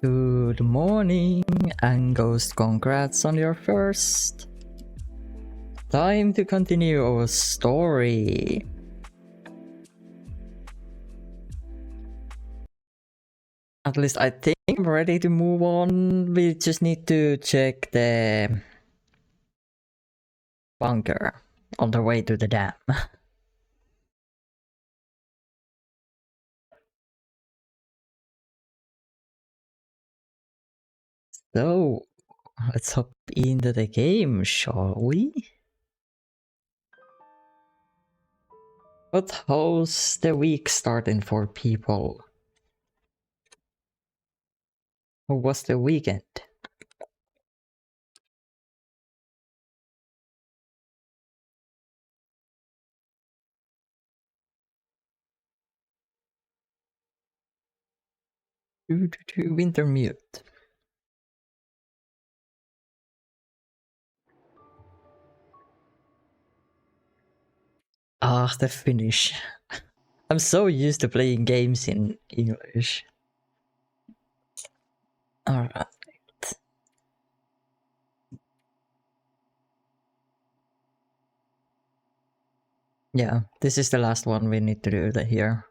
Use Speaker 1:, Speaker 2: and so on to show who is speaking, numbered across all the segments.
Speaker 1: Good morning, and Ghost, congrats on your first. Time to continue our story. At least I think I'm ready to move on. We just need to check the bunker on the way to the dam. So, let's hop into the game, shall we? But how's the week starting for people? How was the weekend? Wintermute. Ah, the Finnish. I'm so used to playing games in English. Alright. Yeah, this is the last one we need to do here.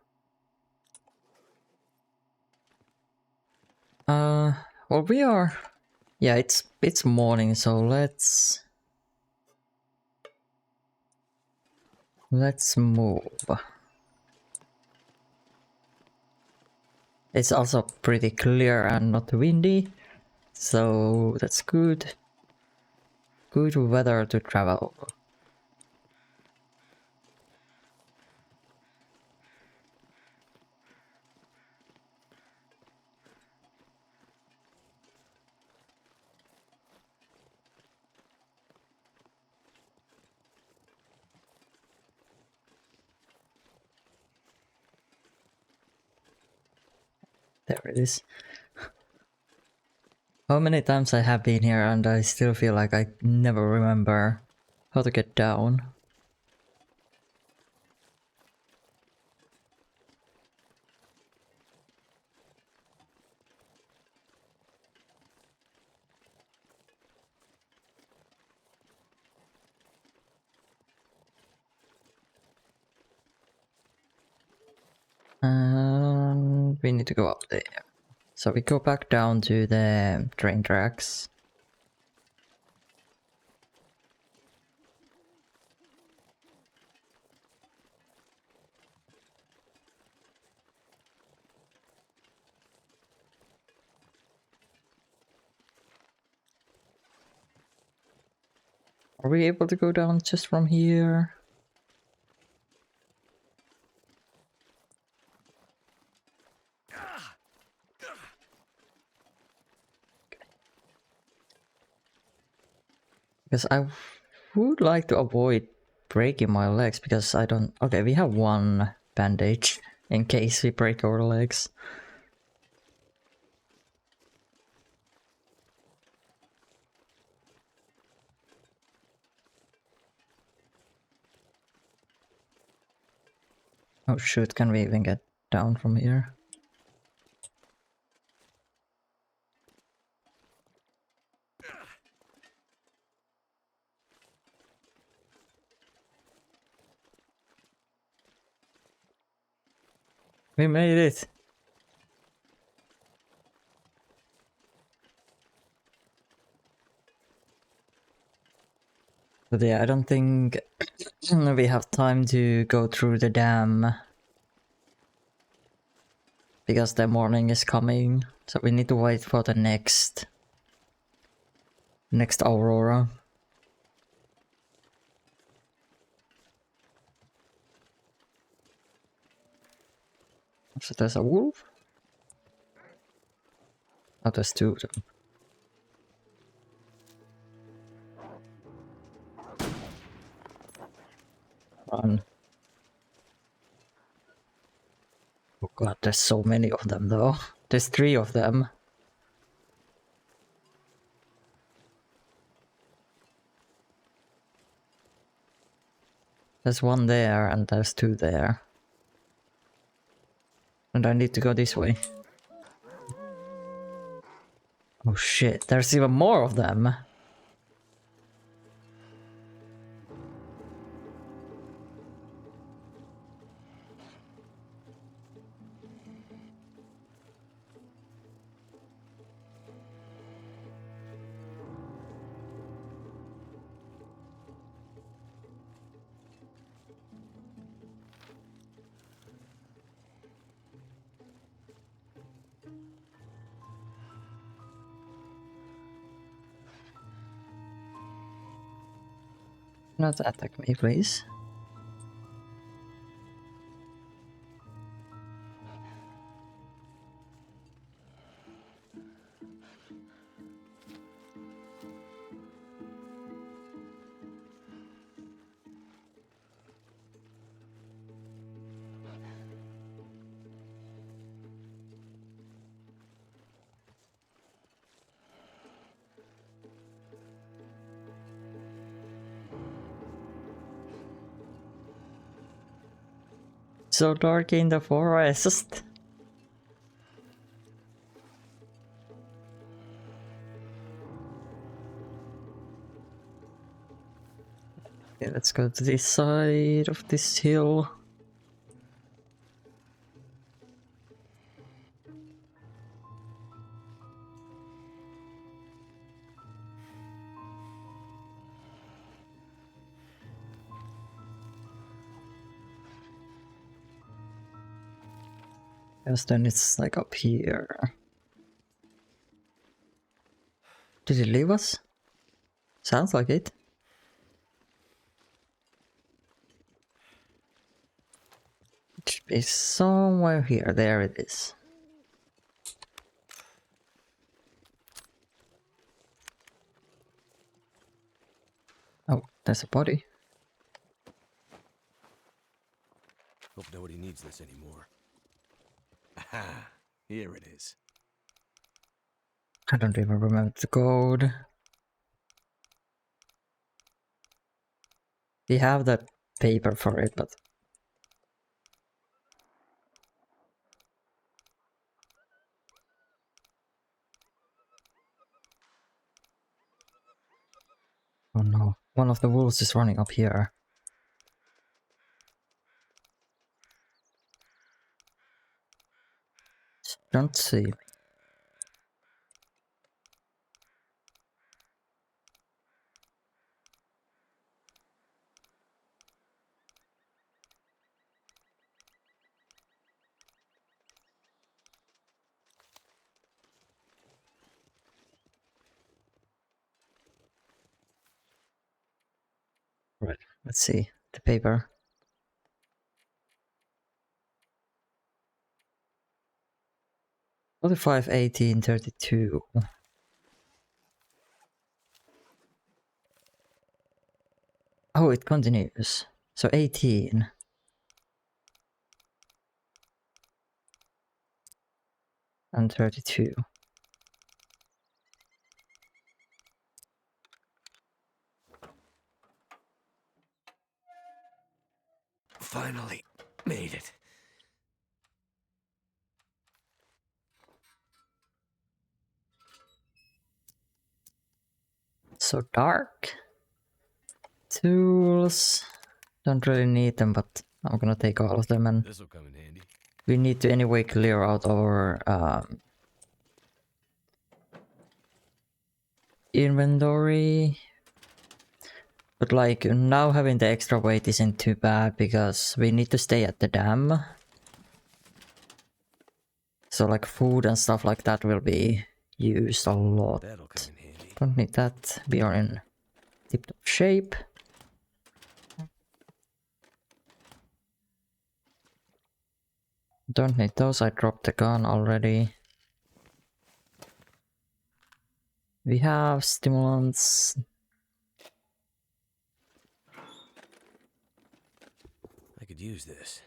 Speaker 1: Well, we are... Yeah, it's morning, so let's move. It's also pretty clear and not windy, so that's good. Good weather to travel. There it is. How many times I have been here and I still feel like I never remember how to get down. And we need to go up there. So we go back down to the train tracks. Are we able to go down just from here? Because I would like to avoid breaking my legs because I don't... Okay, we have one bandage in case we break our legs. Oh shoot, can we even get down from here? We made it! But yeah, I don't think we have time to go through the dam. Because the morning is coming, so we need to wait for the next aurora. So there's a wolf? Oh, there's two of them. Run. Oh god, there's so many of them though. There's 3 of them. There's 1 there and there's 2 there. And I need to go this way. Oh shit, there's even more of them. Not attack me, please. So dark in the forest. Okay, let's go to this side of this hill. Yes, then it's like up here. Did he leave us? Sounds like it. It should be somewhere here. There it is. Oh, there's a body.
Speaker 2: Hope nobody needs this anymore. Aha! Here it is.
Speaker 1: I don't even remember the code. We have that paper for it, but... Oh no, one of the wolves is running up here. Don't see me. Right, let's see. The paper. 45, 18, 32. Oh, it continues. So 18. And 32.
Speaker 2: Finally made it.
Speaker 1: So dark. Tools. Don't really need them, but I'm gonna take all of them, and
Speaker 2: This'll come in handy.
Speaker 1: we need to anyway clear out our inventory. But like now having the extra weight isn't too bad because we need to stay at the dam. So like food and stuff like that will be used a lot.
Speaker 2: That'll come in handy.
Speaker 1: Don't need that. We are in tip-top shape. Don't need those. I dropped the gun already. We have stimulants.
Speaker 2: I could use this.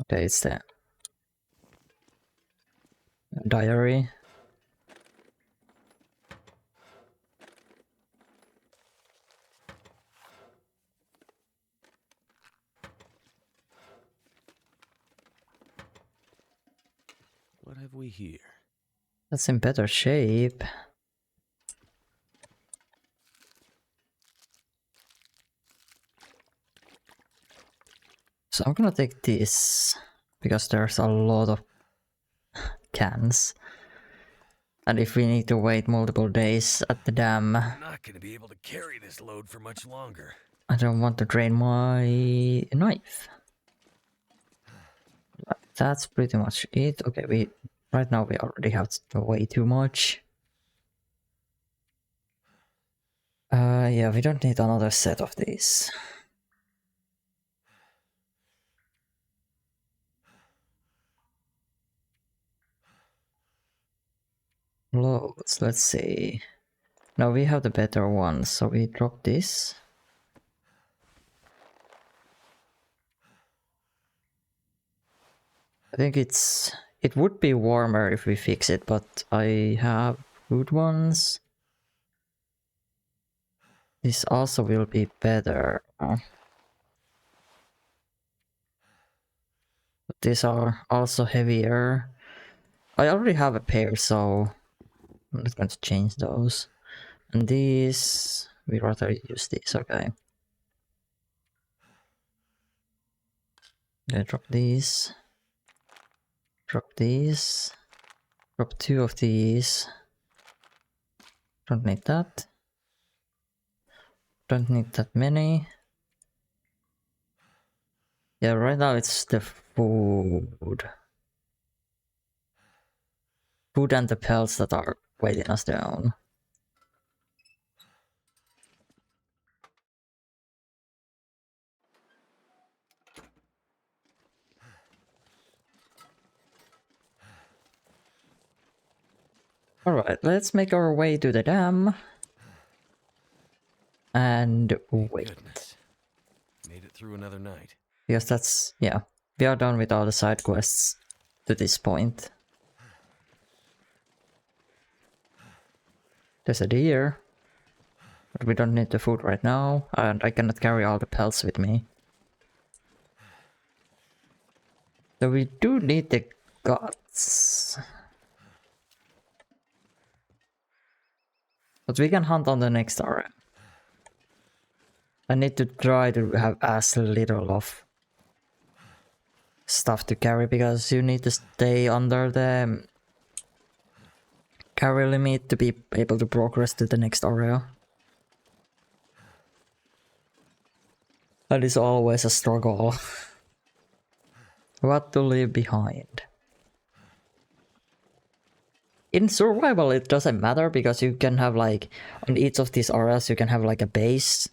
Speaker 1: Okay, it's the diary.
Speaker 2: What have we here?
Speaker 1: That's in better shape. So I'm gonna take this because there's a lot of cans. And if we need to wait multiple days at the dam,
Speaker 2: I'm not gonna be able to carry this load for much longer.
Speaker 1: I don't want to drain my knife. That's pretty much it. Okay, right now we already have way too much. Yeah, we don't need another set of these. Loads, let's see. Now we have the better ones, so we drop this. I think it would be warmer if we fix it, but I have good ones. This also will be better. But these are also heavier. I already have a pair, so I'm not going to change those. And these, we rather use these, okay. Okay, drop these. Drop these. Drop 2 of these. Don't need that. Don't need that many. Yeah, right now it's the food. Food and the pelts that are weighing us down. Alright, let's make our way to the dam. And wait.
Speaker 2: Goodness. Made it through another night.
Speaker 1: Because that's, yeah. We are done with all the side quests to this point. There's a deer. But we don't need the food right now. And I cannot carry all the pelts with me. So we do need the guts. But we can hunt on the next area. I need to try to have as little of stuff to carry because you need to stay under the carry limit to be able to progress to the next area. That is always a struggle. What to leave behind? In survival it doesn't matter because you can have like, on each of these areas you can have like a base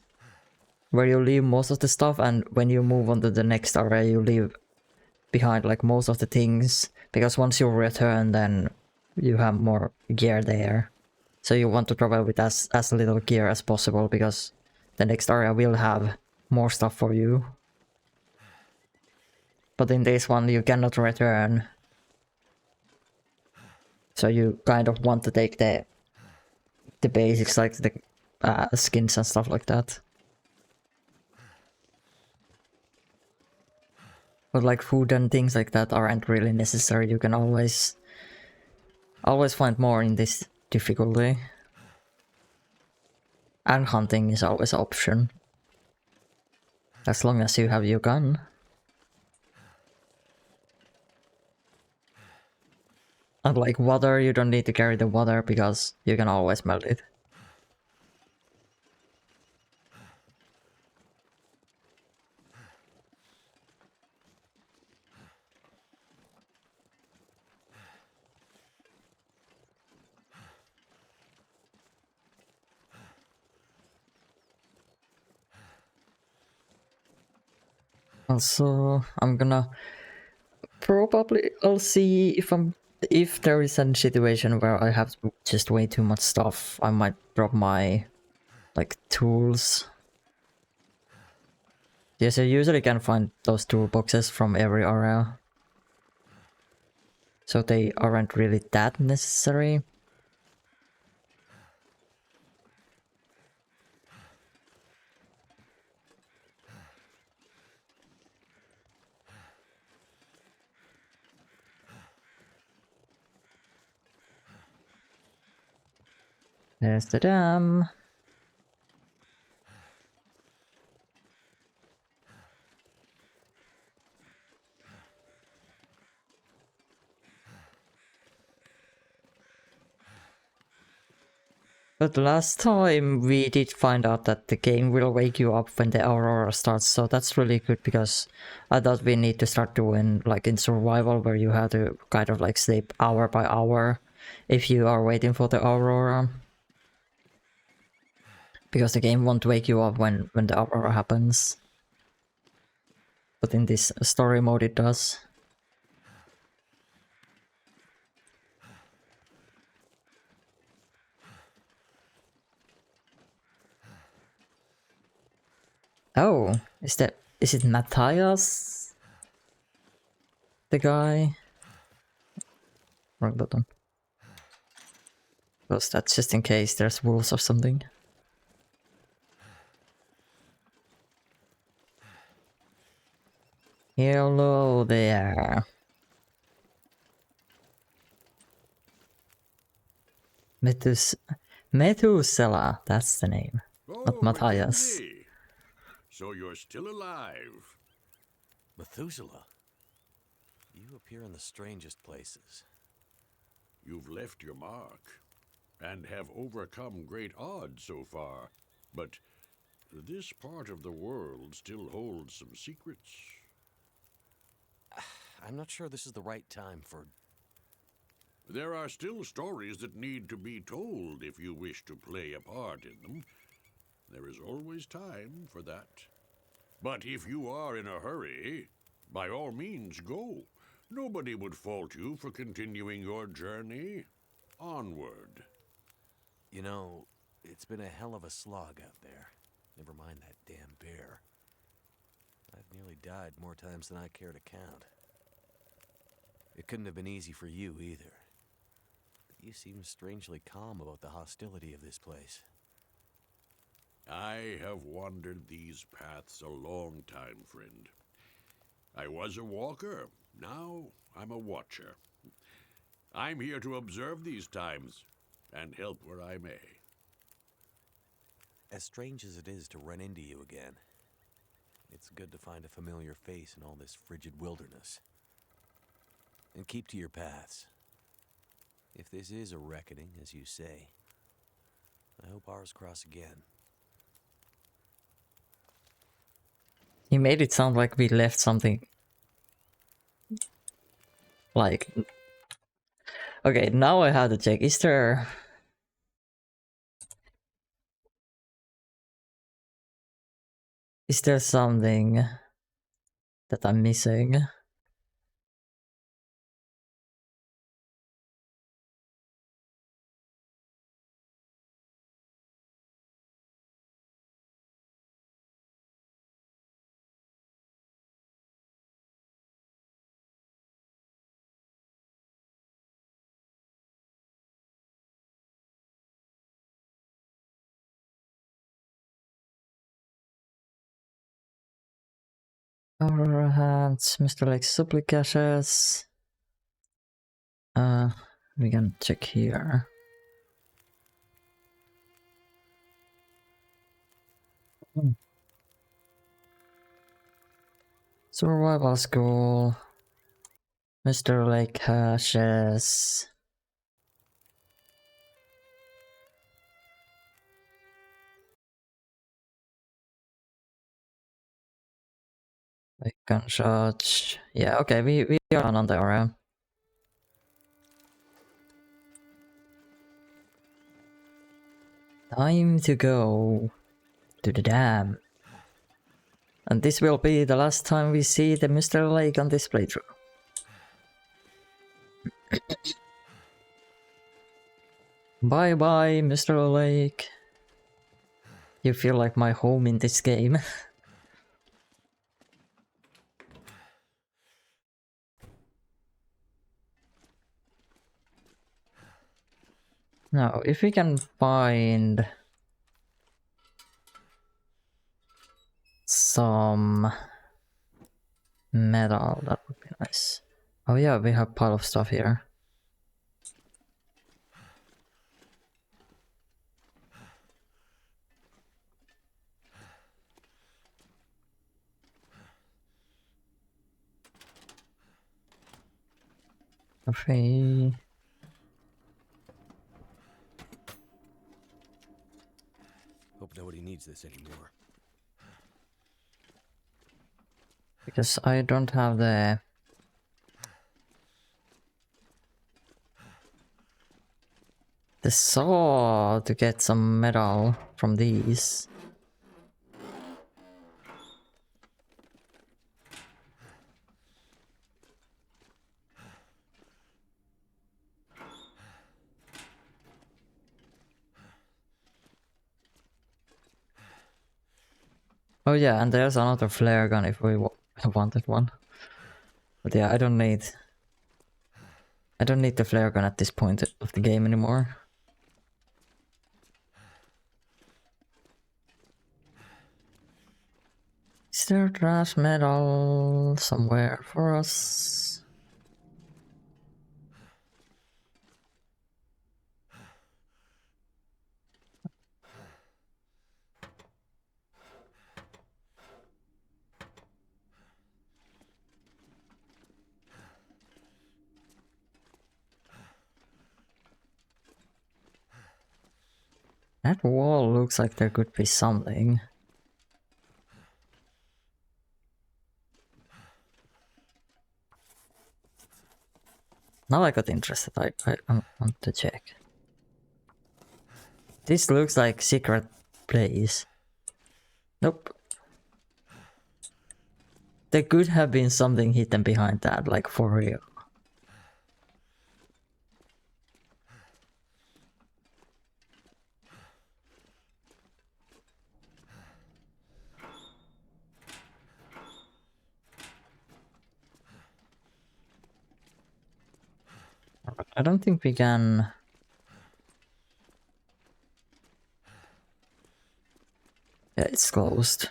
Speaker 1: where you leave most of the stuff, and when you move on to the next area you leave behind like most of the things, because once you return then you have more gear there. So you want to travel with as little gear as possible because the next area will have more stuff for you. But in this one you cannot return. So you kind of want to take the basics like the skins and stuff like that. But like food and things like that aren't really necessary. You can always find more in this difficulty. And hunting is always an option. As long as you have your gun. And like water, you don't need to carry the water because you can always melt it. Also, I'm gonna I'll see if there is a situation where I have just way too much stuff. I might drop my like tools. Yes, you usually can find those toolboxes from every area. So they aren't really that necessary. There's the dam. But last time we did find out that the game will wake you up when the aurora starts, so that's really good because I thought we need to start doing like in survival where you have to kind of like sleep hour by hour if you are waiting for the aurora. Because the game won't wake you up when the aurora happens. But in this story mode it does. Oh, is it Matthias? The guy? Wrong button. Because that's just in case there's wolves or something. Hello there. Methuselah, that's the name. Not Matthias.
Speaker 3: Mackenzie. So you're still alive.
Speaker 2: Methuselah. You appear in the strangest places.
Speaker 3: You've left your mark, and have overcome great odds so far. But this part of the world still holds some secrets.
Speaker 2: I'm not sure this is the right time for...
Speaker 3: There are still stories that need to be told if you wish to play a part in them. There is always time for that. But if you are in a hurry, by all means go. Nobody would fault you for continuing your journey onward.
Speaker 2: You know, it's been a hell of a slog out there. Never mind that damn bear. I've nearly died more times than I care to count. It couldn't have been easy for you either. You seem strangely calm about the hostility of this place.
Speaker 3: I have wandered these paths a long time, friend. I was a walker, now I'm a watcher. I'm here to observe these times and help where I may.
Speaker 2: As strange as it is to run into you again, it's good to find a familiar face in all this frigid wilderness. And keep to your paths. If this is a reckoning, as you say, I hope ours cross again.
Speaker 1: He made it sound like we left something. Like... Okay, now I have to check. Is there... Is there something that I'm missing? Our hands, Mr. Lake supplications. We can check here. Survival school. Mr. Lake hashes. Like gunshots. Yeah, okay, we are on the area. Time to go to the dam. And this will be the last time we see the Mr. Lake on this playthrough. Bye bye, Mr. Lake. You feel like my home in this game. Now, if we can find some metal, that would be nice. Oh yeah, we have a pile of stuff here. Cafe.
Speaker 2: Hope nobody needs this anymore.
Speaker 1: Because I don't have the saw to get some metal from these. Oh yeah, and there's another flare gun if we wanted one. But yeah, I don't need the flare gun at this point of the game anymore. Is there trash metal somewhere for us? That wall looks like there could be something. Now I got interested. I want to check. This looks like secret place. Nope. There could have been something hidden behind that, like for real. I don't think we can... Yeah, it's closed.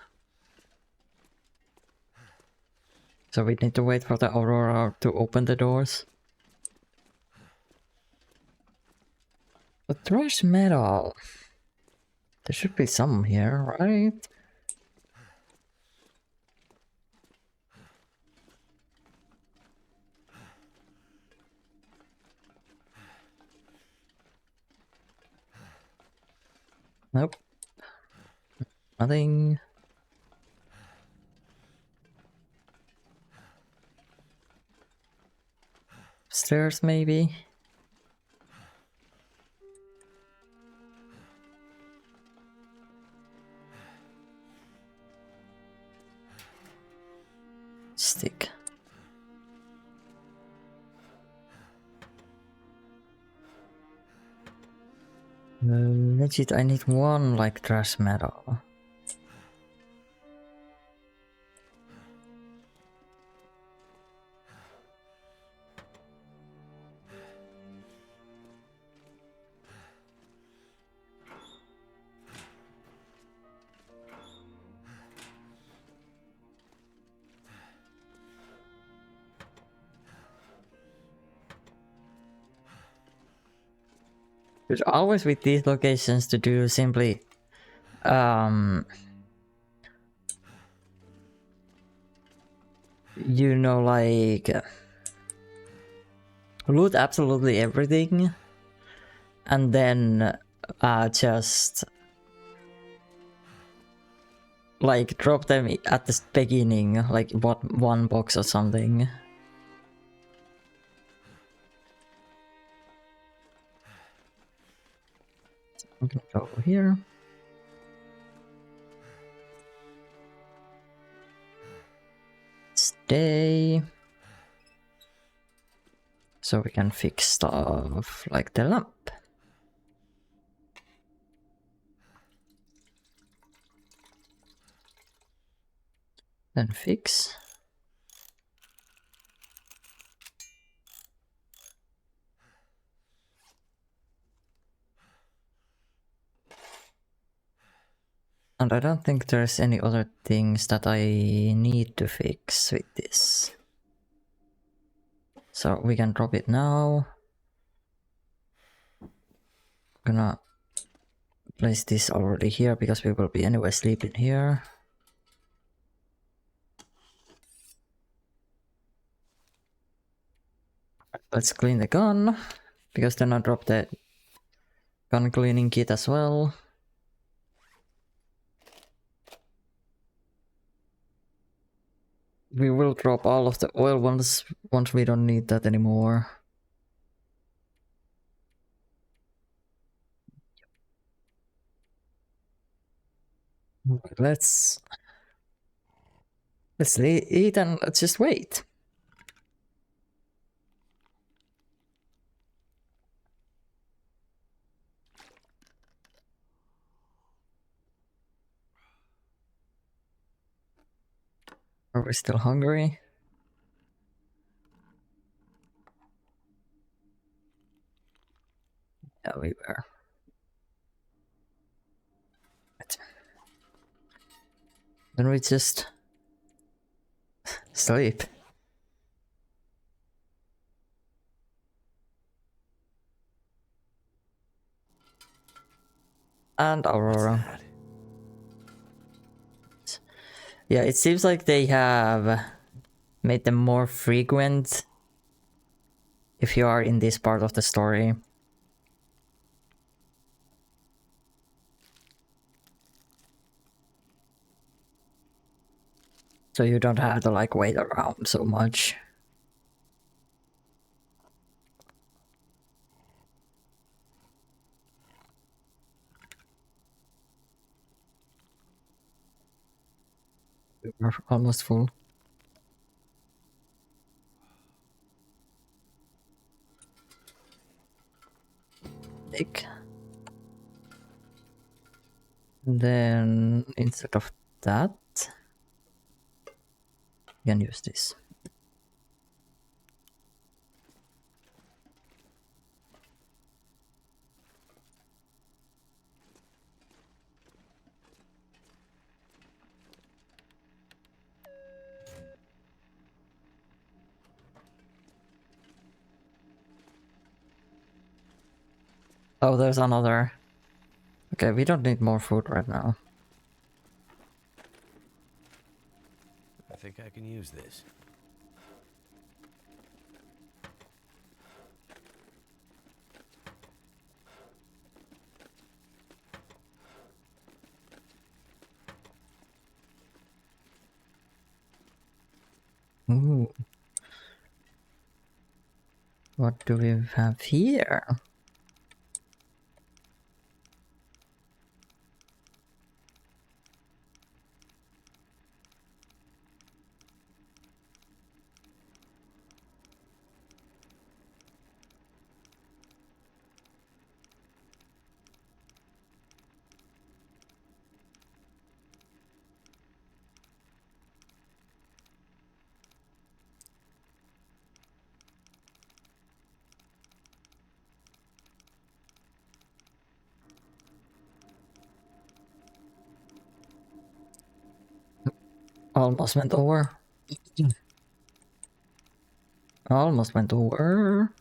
Speaker 1: So we need to wait for the Aurora to open the doors. But trash metal. There should be some here, right? Nope. Nothing. Stairs maybe? Stick. Legit, I need one like trash metal. There's always with these locations to do simply you know, like loot absolutely everything and then just like drop them at the beginning, like one box or something. I'm gonna go over here. Stay. So we can fix stuff like the lamp. Then fix. And I don't think there's any other things that I need to fix with this. So we can drop it now. Gonna place this already here because we will be anyway sleeping here. Let's clean the gun, because then I drop the gun cleaning kit as well. We will drop all of the oil ones once we don't need that anymore. Okay, let's eat and let's just wait. Are we still hungry? Yeah, we were. Right. Then we just sleep. And Aurora.
Speaker 2: That?
Speaker 1: Yeah, it seems like they have made them more frequent if you are in this part of the story. So you don't have to like wait around so much. We're almost full. Take. Then instead of that, you can use this. Oh, there's another. Okay, we don't need more food right now.
Speaker 2: I think I can use this.
Speaker 1: Ooh. What do we have here? Almost went over. Almost went over.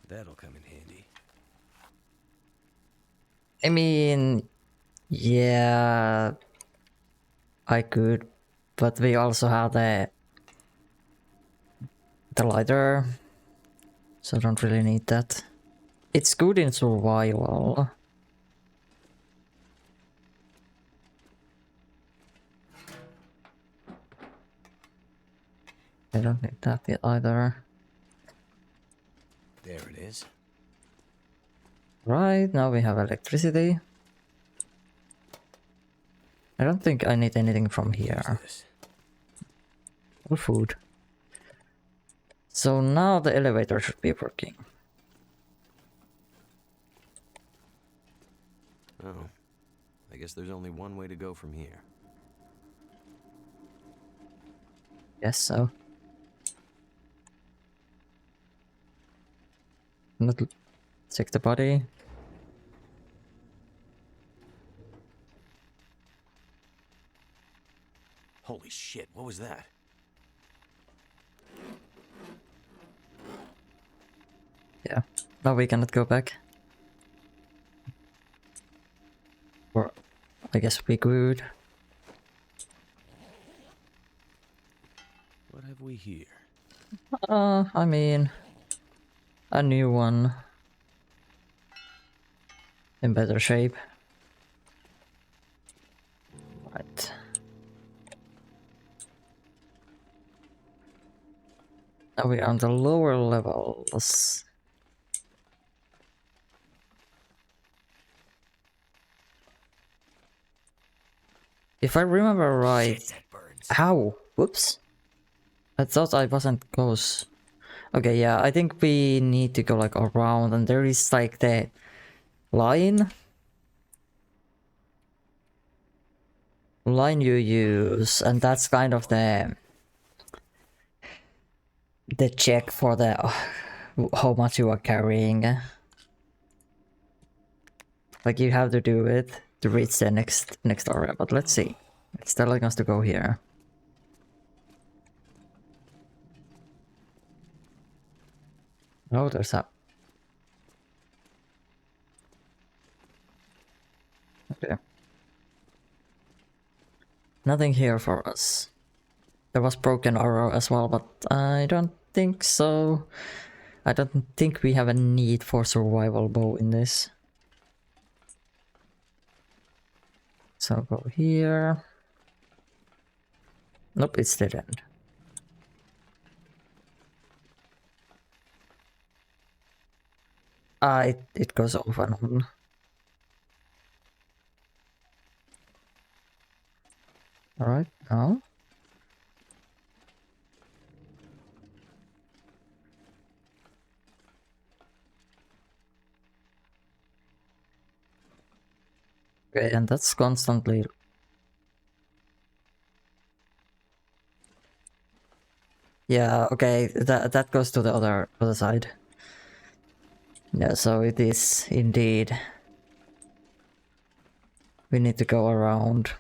Speaker 2: That'll come in handy.
Speaker 1: I mean, yeah, I could, but we also have the lighter, so I don't really need that. It's good in survival. I don't need that yet either.
Speaker 2: There it is.
Speaker 1: Right, now we have electricity. I don't think I need anything from here.
Speaker 2: Use this.
Speaker 1: Or food. So now the elevator should be working.
Speaker 2: Oh. I guess there's only one way to go from here.
Speaker 1: Yes, so. Not check the body.
Speaker 2: Holy shit, what was that?
Speaker 1: Yeah. Now we cannot go back. Or I guess we could.
Speaker 2: What have we here?
Speaker 1: I mean, a new one. In better shape. Right. Now we're on the lower levels. If I remember right...
Speaker 2: Shit, that burns.
Speaker 1: Ow! Whoops. I thought I wasn't close. Okay, yeah, I think we need to go like around, and there is like the line you use, and that's kind of the check for the how much you are carrying. Like you have to do it to reach the next area, but let's see. It's telling us to go here. Oh, there's a... Okay. Nothing here for us. There was broken arrow as well, but I don't think so. I don't think we have a need for survival bow in this. So go here. Nope, it's dead end. It goes off and on. Alright, now. Okay, and that's constantly... Yeah, okay, that goes to the other side. Yeah, so it is indeed. We need to go around.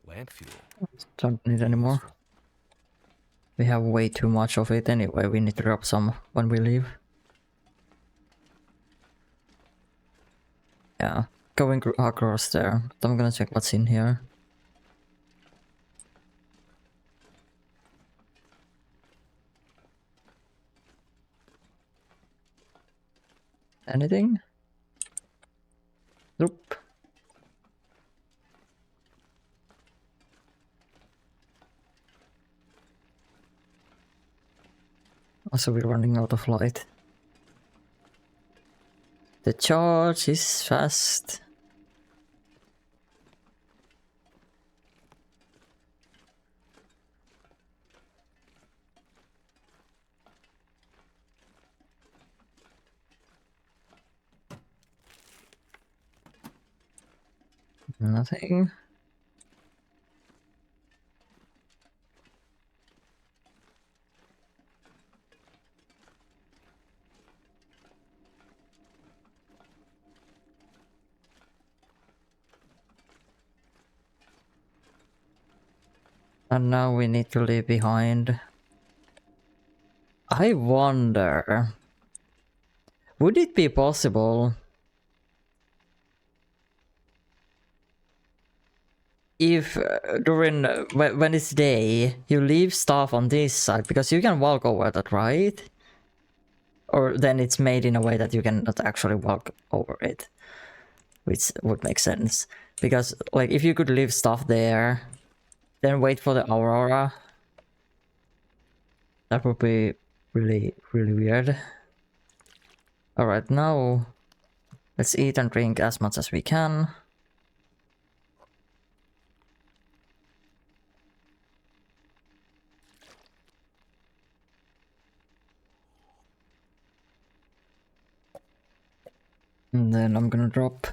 Speaker 2: Lamp fuel.
Speaker 1: Don't need any more. We have way too much of it anyway. We need to drop some when we leave. Yeah, going across there. I'm gonna check what's in here. Anything? Nope. Also, we're running out of light. The charge is fast. Nothing. And now we need to leave behind. I wonder... Would it be possible... if during... when it's day, you leave stuff on this side, because you can walk over that, right? Or then it's made in a way that you cannot actually walk over it. Which would make sense. Because, like, if you could leave stuff there, then wait for the aurora, that would be really, really weird. Alright, now let's eat and drink as much as we can. And then I'm gonna drop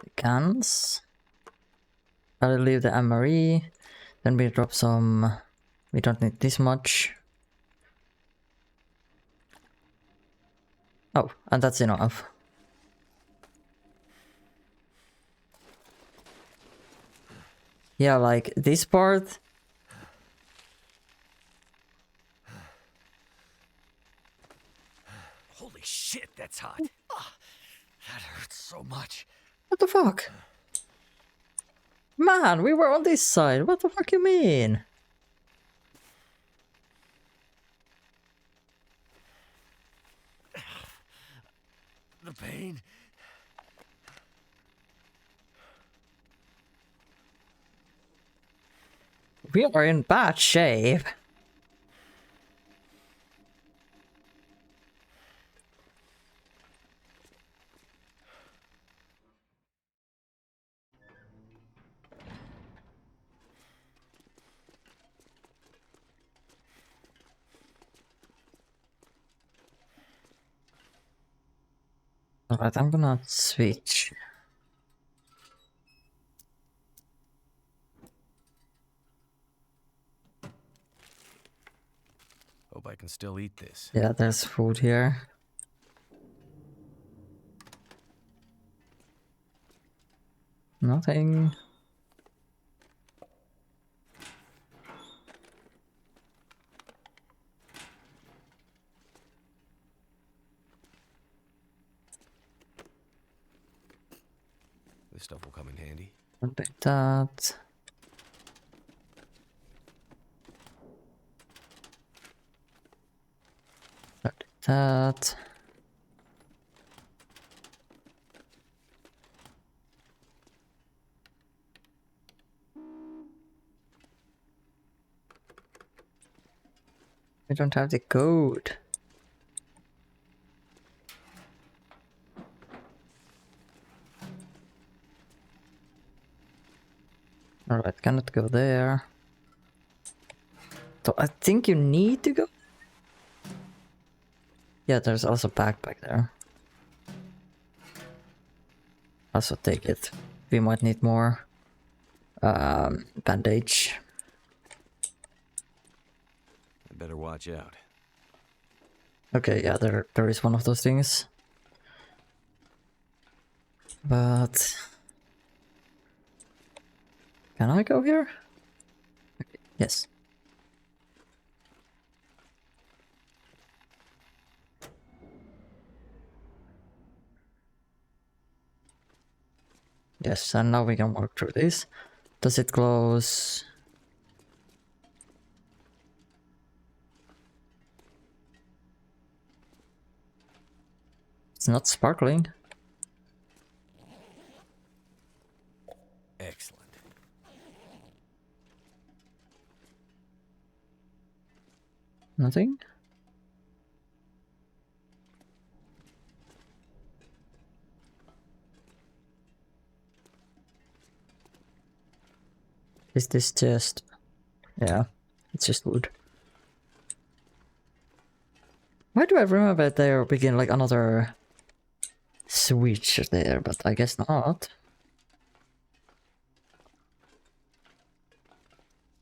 Speaker 1: the cans. I'll leave the MRE. Then we drop some. We don't need this much. Oh, and that's enough. Yeah, like this part.
Speaker 2: Holy shit, that's hot. Ah, that hurts so much.
Speaker 1: What the fuck? Man, we were on this side. What the fuck you mean?
Speaker 2: The pain.
Speaker 1: We are in bad shape. Alright, I'm gonna switch.
Speaker 2: Hope I can still eat this.
Speaker 1: Yeah, there's food here. Nothing.
Speaker 2: This stuff will come in handy.
Speaker 1: I'll take that. I'll take that. I don't have the code. Alright, cannot go there. So I think you need to go. Yeah, there's also backpack there. Also take it. We might need more bandage.
Speaker 2: I better watch out.
Speaker 1: Okay, yeah, there is one of those things. But can I go here? Okay, yes. Yes, and now we can walk through this. Does it close? It's not sparkling.
Speaker 2: Excellent.
Speaker 1: Nothing? Is this just... Yeah, it's just wood. Why do I remember there begin like another switch there, but I guess not.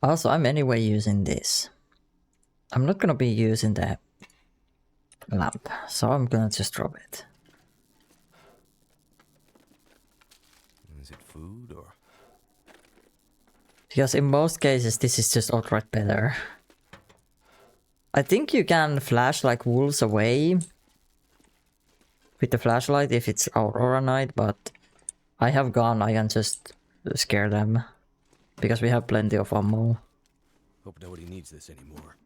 Speaker 1: Also, I'm anyway using this. I'm not gonna be using the lamp, so I'm gonna just drop it.
Speaker 2: Is it food or?
Speaker 1: Because in most cases this is just outright better. I think you can flash like wolves away with the flashlight if it's Aurora night, but I have gone, I can just scare them. Because we have plenty of ammo.
Speaker 2: Hope nobody needs this anymore.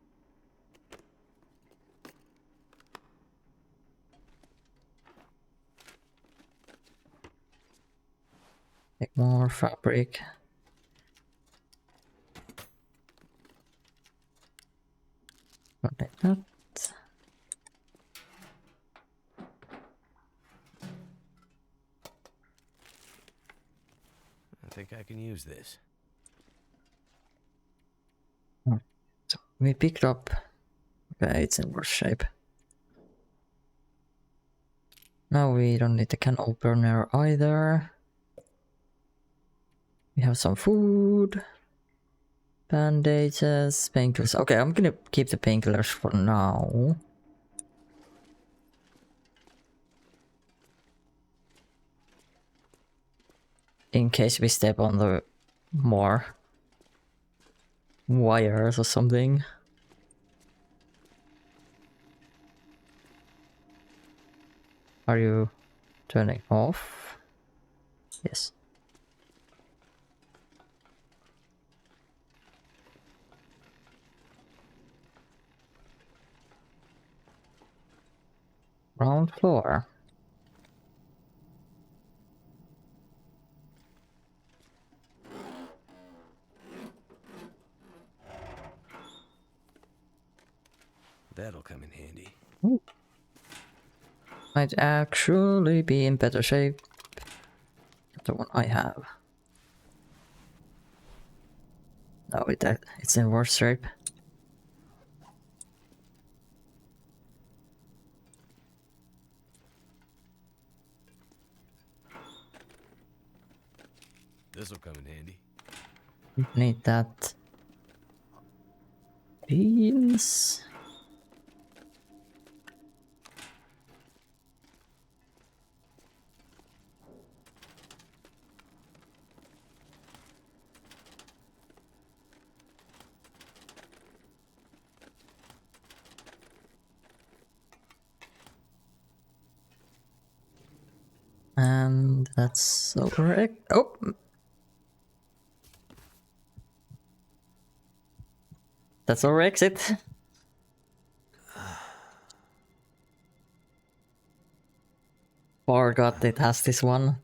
Speaker 1: Make more fabric. Don't need that.
Speaker 2: I think I can use this.
Speaker 1: So we picked up. Okay, it's in worse shape. Now we don't need the can opener either. We have some food. Bandages, painkillers. Okay, I'm gonna keep the painkillers for now. In case we step on the more wires or something. Are you turning off? Yes. Ground floor.
Speaker 2: That'll come in handy.
Speaker 1: Ooh. Might actually be in better shape than the one I have. No, it's in worse shape.
Speaker 2: This'll come in handy.
Speaker 1: Need that. Beans. And that's correct. Oh! That's our exit. Forgot it has this one.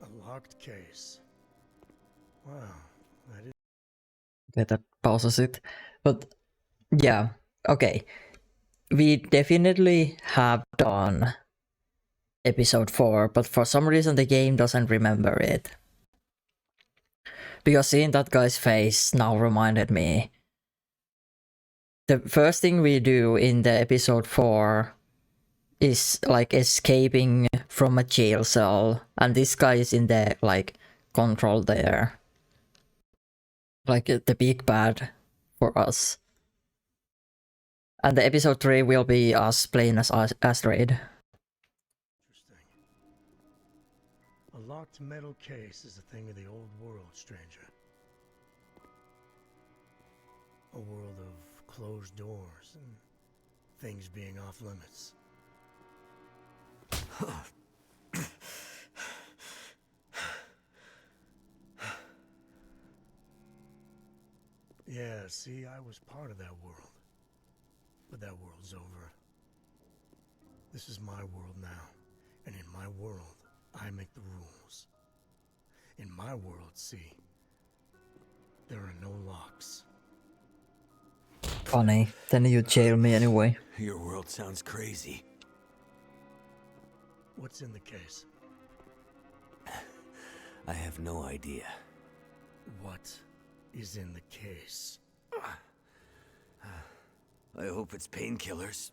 Speaker 4: A locked case. Wow, that is.
Speaker 1: Okay, that pauses it. But yeah, okay. We definitely have done episode 4, but for some reason the game doesn't remember it. Because seeing that guy's face now reminded me. The first thing we do in the episode 4 is like escaping from a jail cell, and this guy is in the like control there. Like the big bad for us. And the episode 3 will be us playing as Astrid.
Speaker 4: Interesting. A locked metal case is a thing of the old world, stranger. A world of closed doors and things being off limits. Yeah, see, I was part of that world. But that world's over. This is my world now. And in my world, I make the rules. In my world, see, there are no locks.
Speaker 1: Funny. Then you jail me anyway.
Speaker 2: Your world sounds crazy.
Speaker 4: What's in the case?
Speaker 2: I have no idea.
Speaker 4: What is in the case?
Speaker 2: I hope it's painkillers.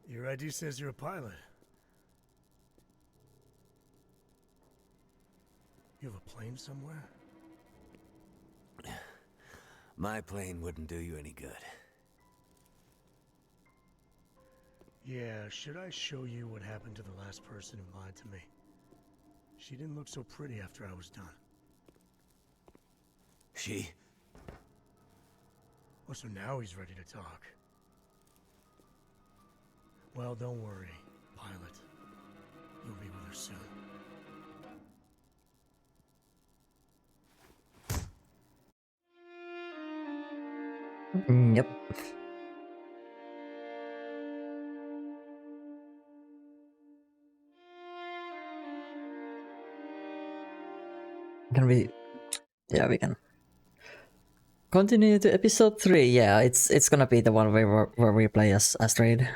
Speaker 4: Your ID says you're a pilot. You have a plane somewhere?
Speaker 2: My plane wouldn't do you any good.
Speaker 4: Yeah, should I show you what happened to the last person who lied to me? She didn't look so pretty after I was done.
Speaker 2: She?
Speaker 4: Oh, so now he's ready to talk. Well, don't worry, pilot. You'll be with her soon.
Speaker 1: Yep. Can we? Yeah, we can. Continue to episode 3. Yeah, it's gonna be the one where we play as Astrid.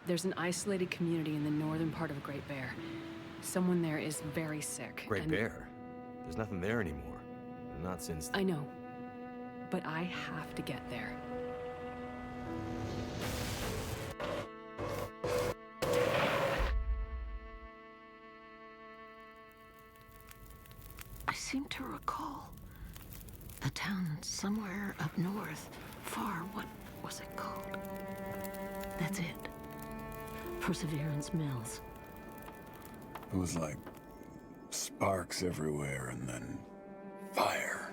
Speaker 5: There's an isolated community in the northern part of Great Bear. Someone there is very sick.
Speaker 2: Great
Speaker 5: and
Speaker 2: Bear. There's nothing there anymore. Not since...
Speaker 5: I know. But I have to get there.
Speaker 6: I seem to recall a town somewhere up north, far. What was it called? That's it. Perseverance Mills.
Speaker 7: It was like sparks everywhere and then fire.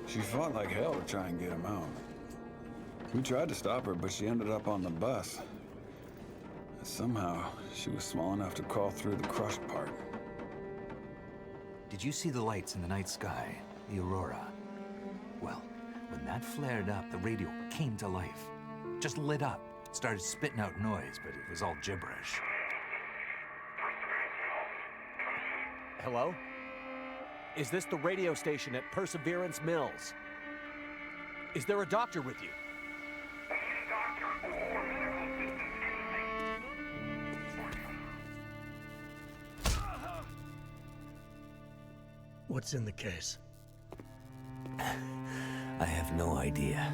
Speaker 7: She fought like hell to try and get him out. We tried to stop her, but she ended up on the bus. Somehow, she was small enough to crawl through the crushed part.
Speaker 8: Did you see the lights in the night sky? The aurora? Well, when that flared up, the radio came to life. Just lit up. Started spitting out noise, but it was all gibberish.
Speaker 9: Hello? Is this the radio station at Perseverance Mills? Is there a doctor with you?
Speaker 4: What's in the case?
Speaker 8: I have no idea.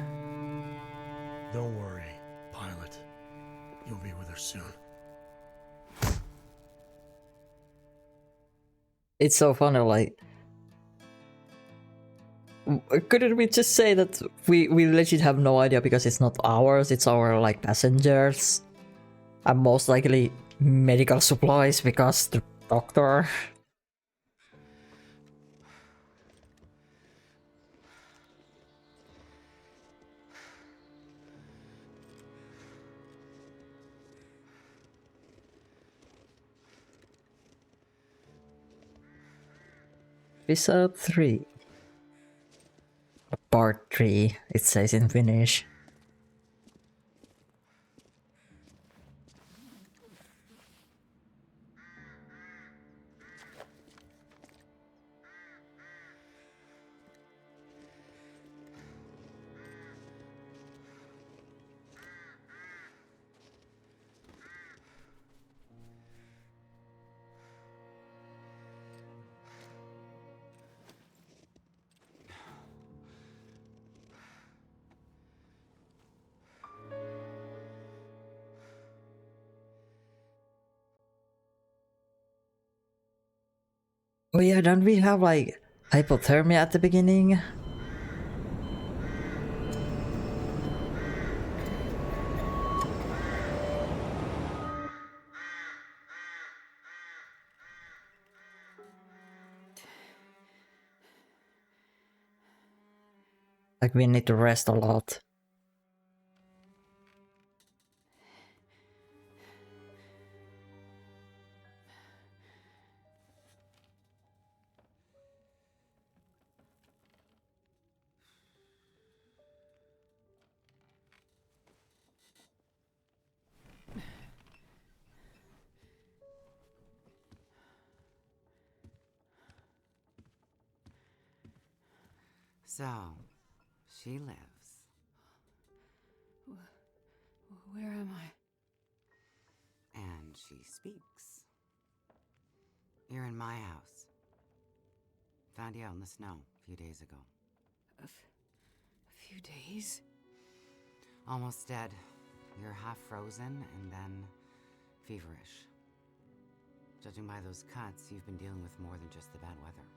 Speaker 4: Don't worry, pilot. You'll be with her soon.
Speaker 1: It's so funny, like... Couldn't we just say that we legit have no idea because it's not ours, it's our, like, passengers? And most likely medical supplies because the doctor... Episode 3. Part 3, it says in Finnish. Oh yeah, don't we have like hypothermia at the beginning? Like we need to rest a lot.
Speaker 10: So, she lives.
Speaker 5: Where am I?
Speaker 10: And she speaks. You're in my house. Found you out in the snow a few days ago.
Speaker 5: A few days?
Speaker 10: Almost dead. You're half frozen and then feverish. Judging by those cuts, you've been dealing with more than just the bad weather.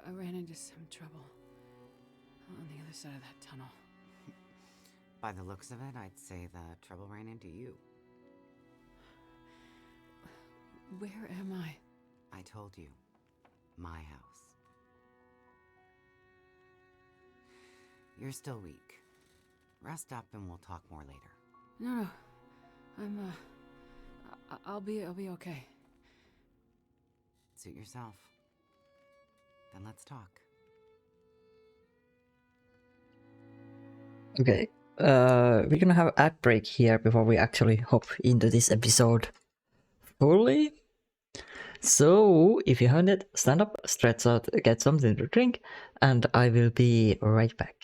Speaker 5: I ran into some trouble on the other side of that tunnel.
Speaker 10: By the looks of it, I'd say the trouble ran into you.
Speaker 5: Where am I?
Speaker 10: I told you. My house. You're still weak. Rest up and we'll talk more later.
Speaker 5: No. I'm, I'll be okay.
Speaker 10: Suit yourself. Then let's talk.
Speaker 1: Okay, we're gonna have an ad break here before we actually hop into this episode fully. So, if you haven't yet, stand up, stretch out, get something to drink, and I will be right back.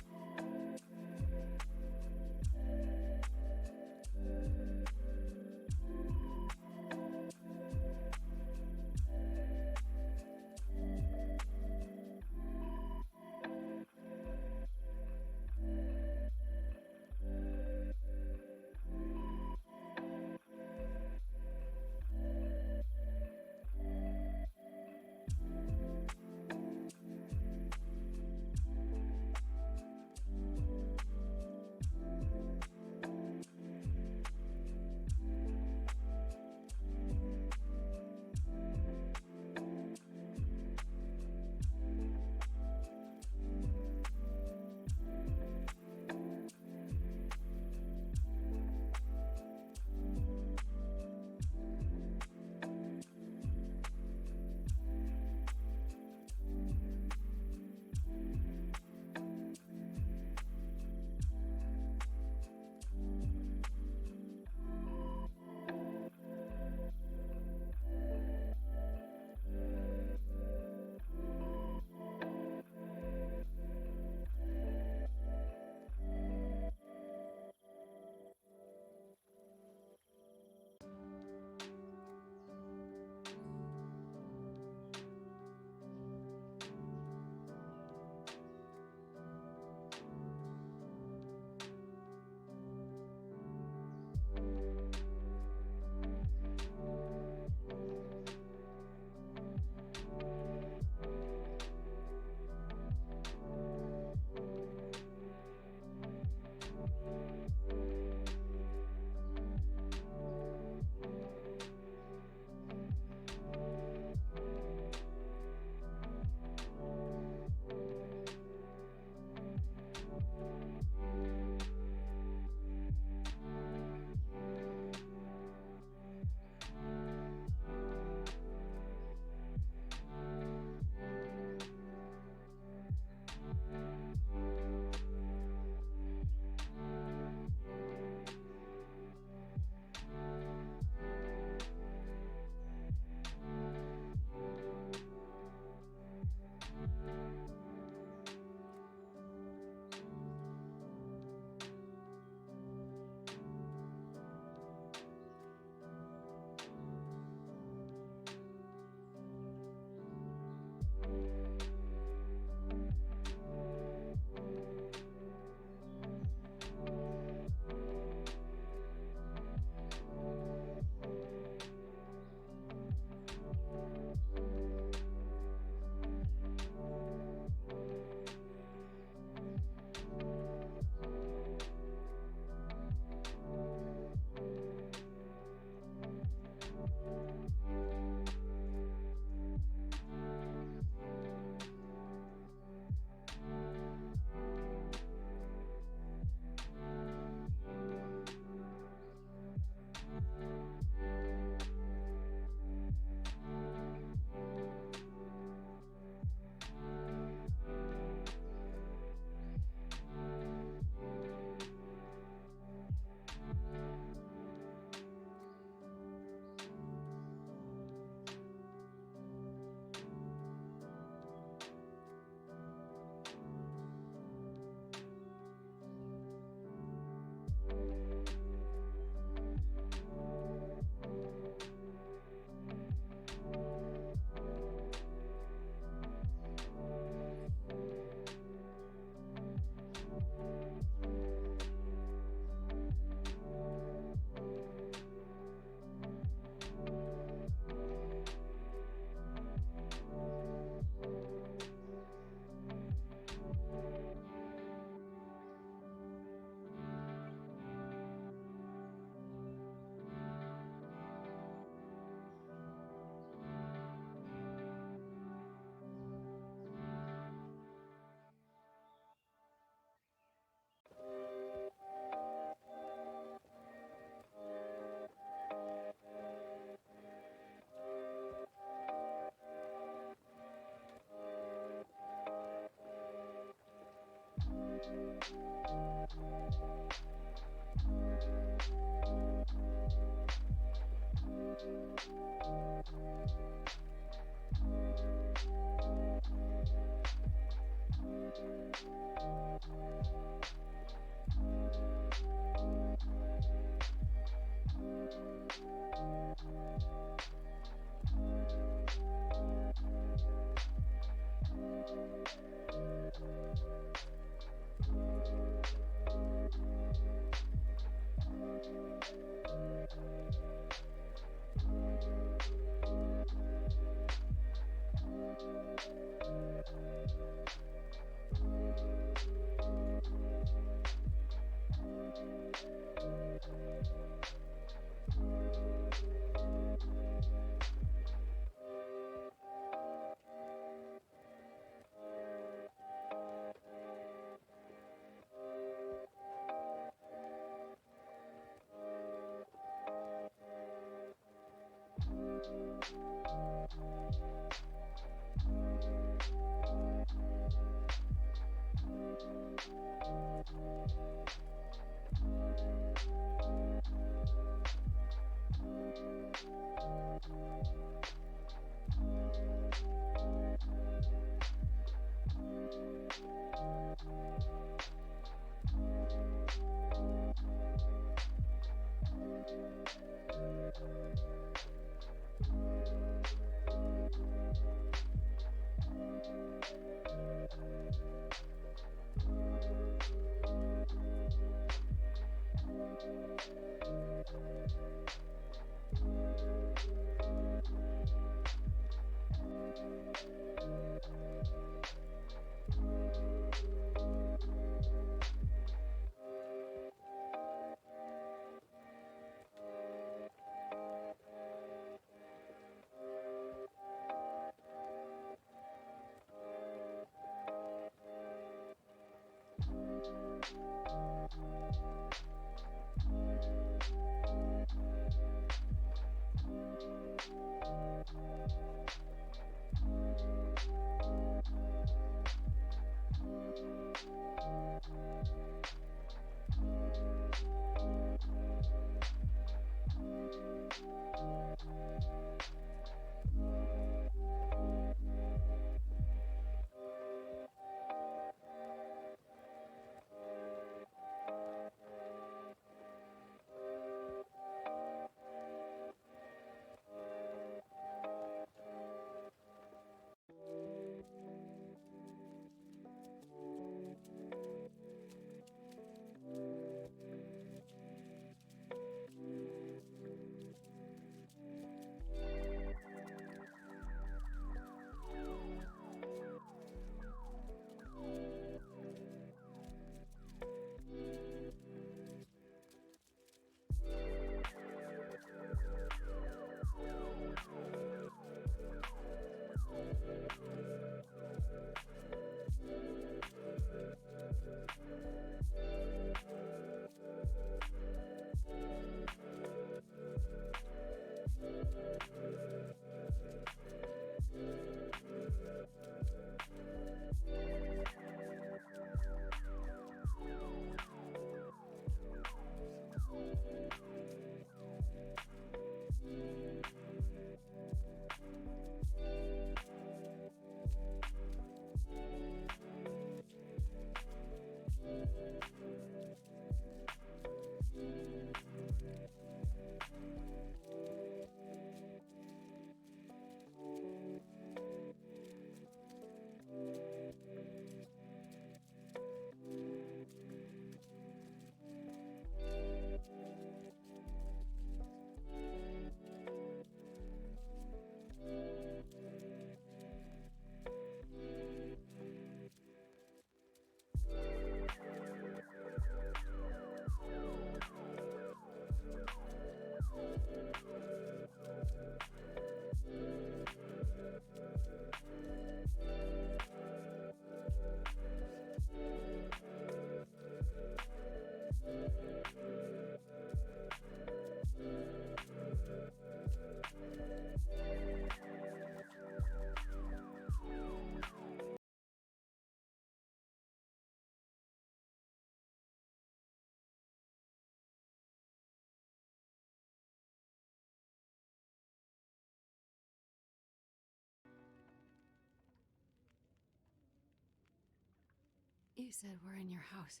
Speaker 5: You said we're in your house.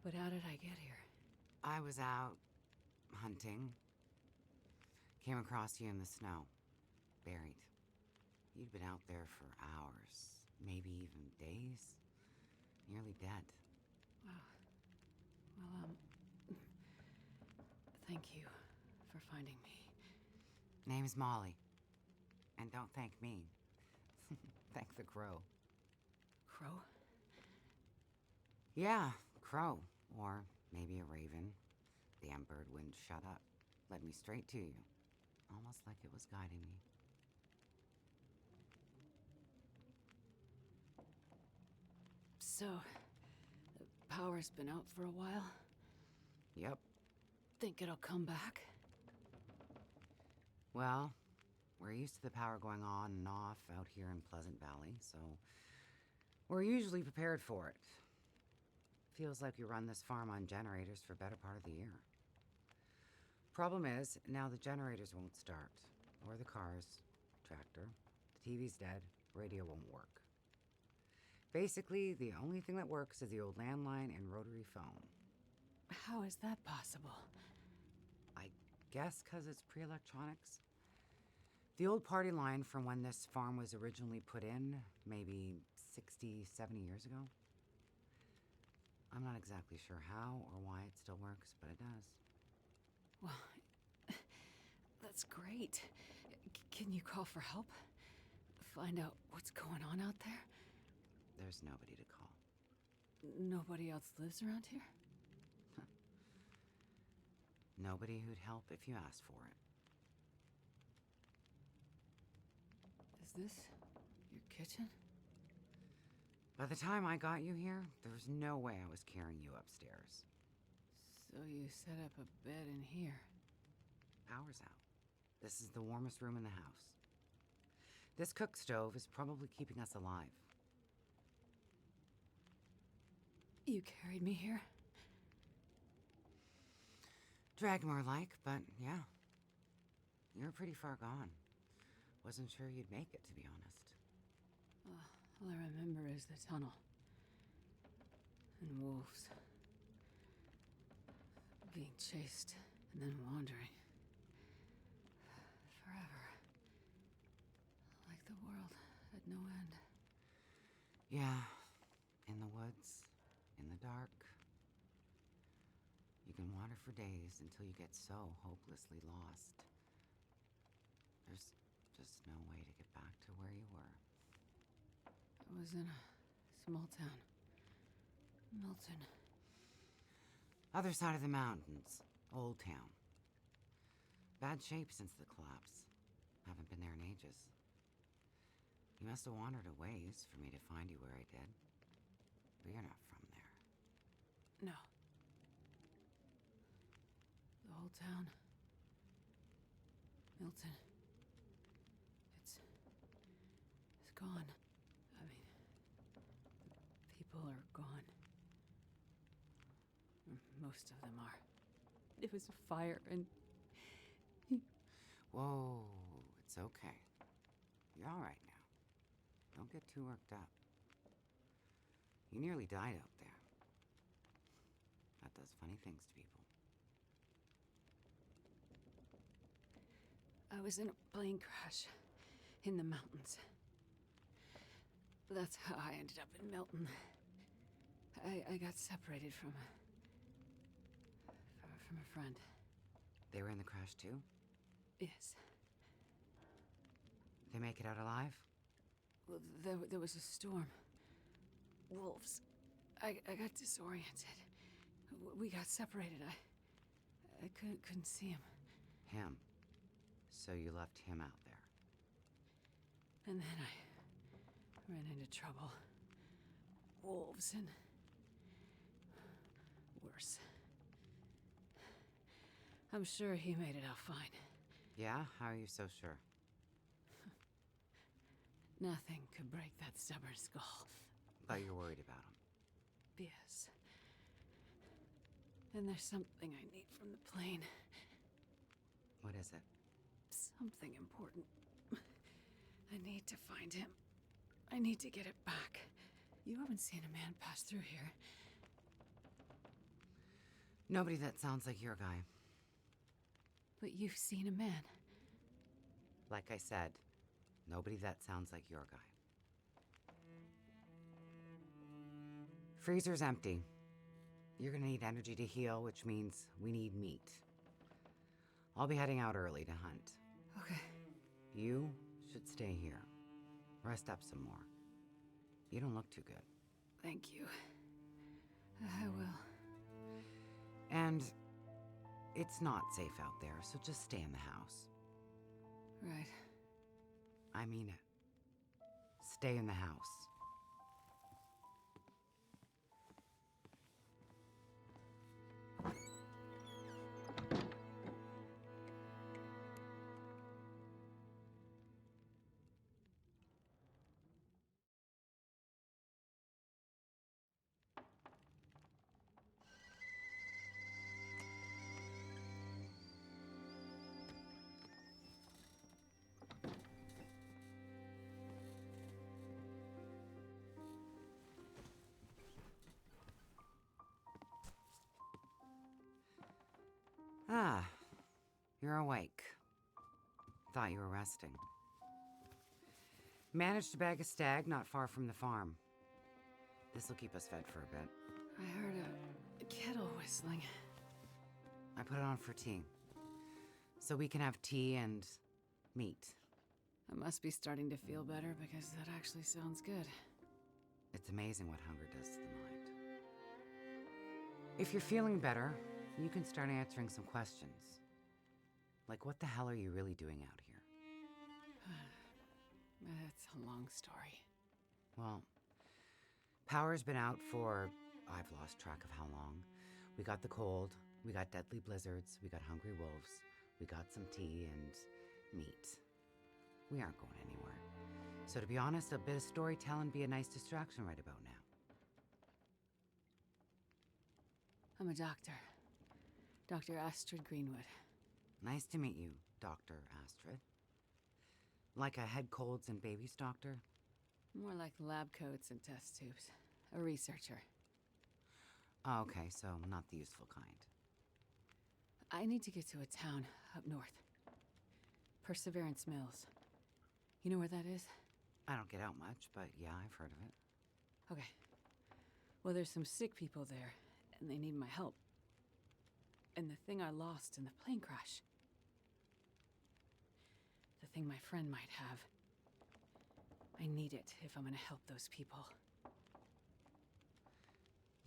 Speaker 5: But how did I get here?
Speaker 10: I was out hunting. Came across you in the snow, buried. You'd been out there for hours, maybe even days. Nearly dead.
Speaker 5: Wow. Well, thank you for finding me.
Speaker 10: Name's Molly. And don't thank me. Thank the crow.
Speaker 5: Crow?
Speaker 10: Yeah, crow. Or maybe a raven. Damn bird wouldn't shut up. Led me straight to you. Almost like it was guiding me.
Speaker 5: So, the power's been out for a while?
Speaker 10: Yep.
Speaker 5: Think it'll come back?
Speaker 10: Well, we're used to the power going on and off out here in Pleasant Valley, so we're usually prepared for it. Feels like we run this farm on generators for a better part of the year. Problem is, now the generators won't start. Or the cars, tractor. The TV's dead, radio won't work. Basically, the only thing that works is the old landline and rotary phone.
Speaker 5: How is that possible?
Speaker 10: I guess because it's pre-electronics. The old party line from when this farm was originally put in, maybe 60, 70 years ago. I'm not exactly sure how or why it still works, but it does.
Speaker 5: Well, that's great. Can you call for help? Find out what's going on out there?
Speaker 10: There's nobody to call.
Speaker 5: Nobody else lives around here?
Speaker 10: Nobody who'd help if you asked for it.
Speaker 5: Is this your kitchen?
Speaker 10: By the time I got you here, there was no way I was carrying you upstairs.
Speaker 5: So you set up a bed in here?
Speaker 10: Power's out. This is the warmest room in the house. This cook stove is probably keeping us alive.
Speaker 5: You carried me here?
Speaker 10: Dragged more like, but yeah. You're pretty far gone. Wasn't sure you'd make it, to be honest.
Speaker 5: All I remember is the tunnel. And wolves. Being chased and then wandering. Forever. Like the world had no end.
Speaker 10: Yeah, in the woods, in the dark. You can wander for days until you get so hopelessly lost. There's just no way to get back to where you were.
Speaker 5: I was in a small town. Milton.
Speaker 10: Other side of the mountains, Old Town. Bad shape since the collapse. Haven't been there in ages. You must have wandered a ways for me to find you where I did. But you're not from there.
Speaker 5: No. The whole town. Milton. It's gone. I mean, people are gone. Most of them are. It was a fire and...
Speaker 10: Whoa, it's okay. You're all right now. Don't get too worked up. You nearly died out there. That does funny things to people.
Speaker 5: I was in a plane crash in the mountains. That's how I ended up in Milton. I got separated from a friend.
Speaker 10: They were in the crash too?
Speaker 5: Yes.
Speaker 10: They make it out alive?
Speaker 5: Well, there was a storm. Wolves. I got disoriented. We got separated. I couldn't see him.
Speaker 10: Him. So you left him out there.
Speaker 5: And then I ran into trouble. Wolves and worse. I'm sure he made it out fine.
Speaker 10: Yeah? How are you so sure?
Speaker 5: Nothing could break that stubborn skull.
Speaker 10: But you're worried about him.
Speaker 5: Yes. And there's something I need from the plane.
Speaker 10: What is it?
Speaker 5: Something important. I need to find him. I need to get it back. You haven't seen a man pass through here.
Speaker 10: Nobody that sounds like your guy.
Speaker 5: But you've seen a man.
Speaker 10: Like I said, nobody that sounds like your guy. Freezer's empty. You're gonna need energy to heal, which means we need meat. I'll be heading out early to hunt.
Speaker 5: Okay.
Speaker 10: You should stay here. Rest up some more. You don't look too good.
Speaker 5: Thank you. I will.
Speaker 10: And it's not safe out there, so just stay in the house.
Speaker 5: Right.
Speaker 10: I mean it. Stay in the house. Ah, you're awake. Thought you were resting. Managed to bag a stag not far from the farm. This'll keep us fed for a bit.
Speaker 5: I heard a kettle whistling.
Speaker 10: I put it on for tea. So we can have tea and meat.
Speaker 5: I must be starting to feel better because that actually sounds good.
Speaker 10: It's amazing what hunger does to the mind. If you're feeling better, you can start answering some questions. Like, what the hell are you really doing out here?
Speaker 5: It's a long story.
Speaker 10: Well, power's been out for, I've lost track of how long. We got the cold, we got deadly blizzards, we got hungry wolves, we got some tea and meat. We aren't going anywhere. So to be honest, a bit of storytelling be a nice distraction right about now.
Speaker 5: I'm a doctor. Dr. Astrid Greenwood.
Speaker 10: Nice to meet you, Dr. Astrid. Like a head colds and babies doctor?
Speaker 5: More like lab coats and test tubes. A researcher.
Speaker 10: Oh, okay, so not the useful kind.
Speaker 5: I need to get to a town up north. Perseverance Mills. You know where that is?
Speaker 10: I don't get out much, but yeah, I've heard of it.
Speaker 5: Okay. Well, there's some sick people there, and they need my help. And the thing I lost in the plane crash. The thing my friend might have. I need it if I'm gonna help those people.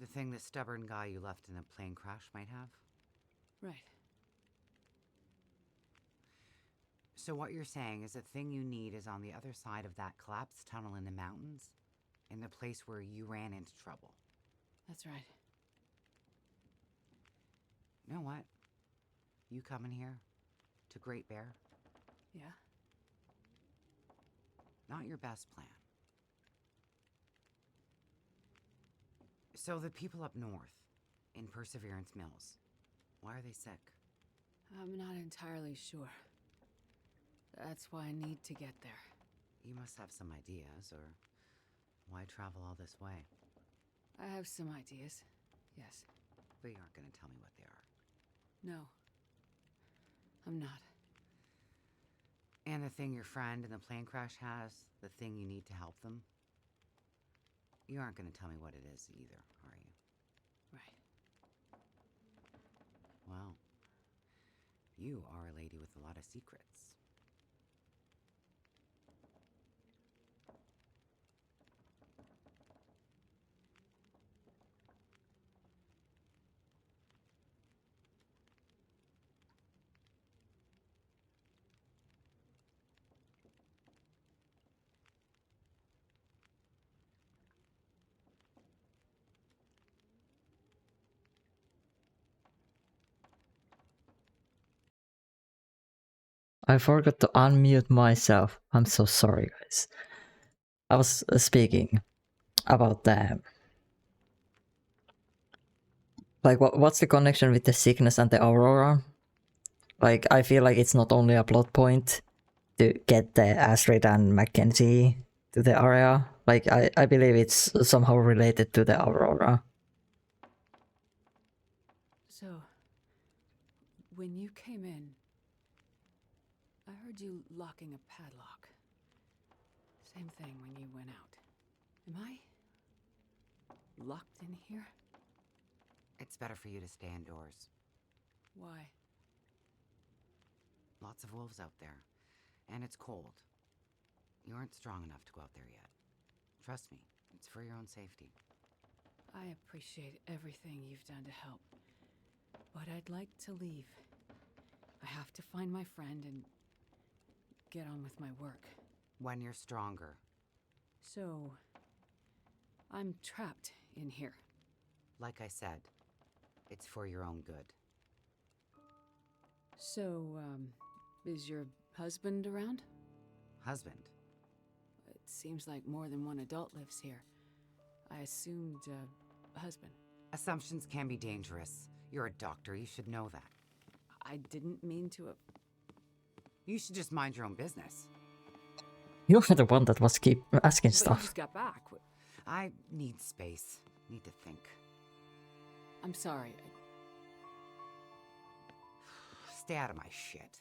Speaker 10: The thing the stubborn guy you left in the plane crash might have?
Speaker 5: Right.
Speaker 10: So what you're saying is the thing you need is on the other side of that collapsed tunnel in the mountains, in the place where you ran into trouble.
Speaker 5: That's right.
Speaker 10: You know what? You coming here to Great Bear?
Speaker 5: Yeah?
Speaker 10: Not your best plan. So the people up north, in Perseverance Mills, why are they sick?
Speaker 5: I'm not entirely sure. That's why I need to get there.
Speaker 10: You must have some ideas, or why travel all this way?
Speaker 5: I have some ideas, yes.
Speaker 10: But you aren't going to tell me what they are.
Speaker 5: No. I'm not.
Speaker 10: And the thing your friend in the plane crash has, the thing you need to help them? You aren't going to tell me what it is either, are you?
Speaker 5: Right.
Speaker 10: Well, you are a lady with a lot of secrets.
Speaker 1: I forgot to unmute myself. I'm so sorry, guys. I was speaking about the... Like, what's the connection with the sickness and the Aurora? Like, I feel like it's not only a plot point to get the Astrid and Mackenzie to the area, Like, I believe it's somehow related to the Aurora.
Speaker 5: So, when you came in, I heard you locking a padlock. Same thing when you went out. Am I locked in here?
Speaker 10: It's better for you to stay indoors.
Speaker 5: Why?
Speaker 10: Lots of wolves out there. And it's cold. You aren't strong enough to go out there yet. Trust me, it's for your own safety.
Speaker 5: I appreciate everything you've done to help. But I'd like to leave. I have to find my friend and get on with my work.
Speaker 10: When you're stronger.
Speaker 5: So, I'm trapped in here.
Speaker 10: Like I said, it's for your own good.
Speaker 5: So, is your husband around?
Speaker 10: Husband?
Speaker 5: It seems like more than one adult lives here. I assumed, husband.
Speaker 10: Assumptions can be dangerous. You're a doctor, you should know that.
Speaker 5: I didn't mean to.
Speaker 10: You should just mind your own business.
Speaker 1: You're the one that was keep asking
Speaker 5: But you
Speaker 1: stuff.
Speaker 5: just got back.
Speaker 10: I need space. Need to think.
Speaker 5: I'm sorry.
Speaker 10: Stay out of my shit.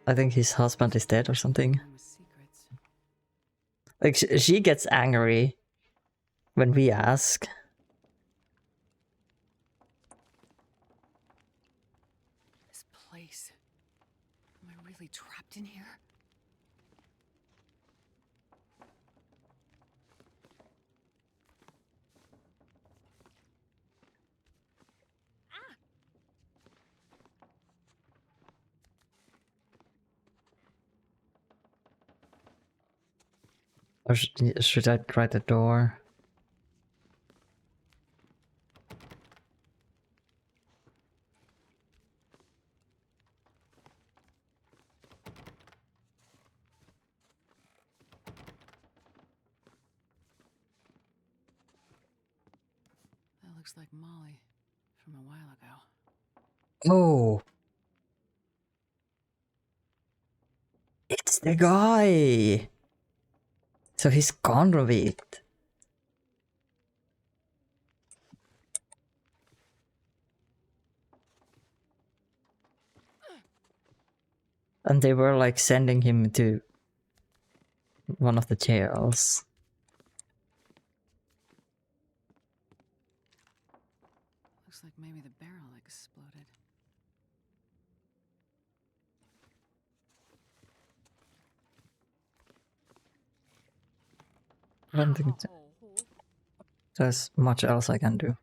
Speaker 1: I think his husband is dead or something.
Speaker 5: With secrets.
Speaker 1: Like, she gets angry when we ask.
Speaker 5: This place. Am I really trapped in here?
Speaker 1: Or should I try the door?
Speaker 5: That looks like Molly from a while ago.
Speaker 1: Oh! It's the guy! So he's convict. And they were like sending him to one of the jails.
Speaker 5: Looks like maybe the barrel exploded.
Speaker 1: I don't think there's much else I can do.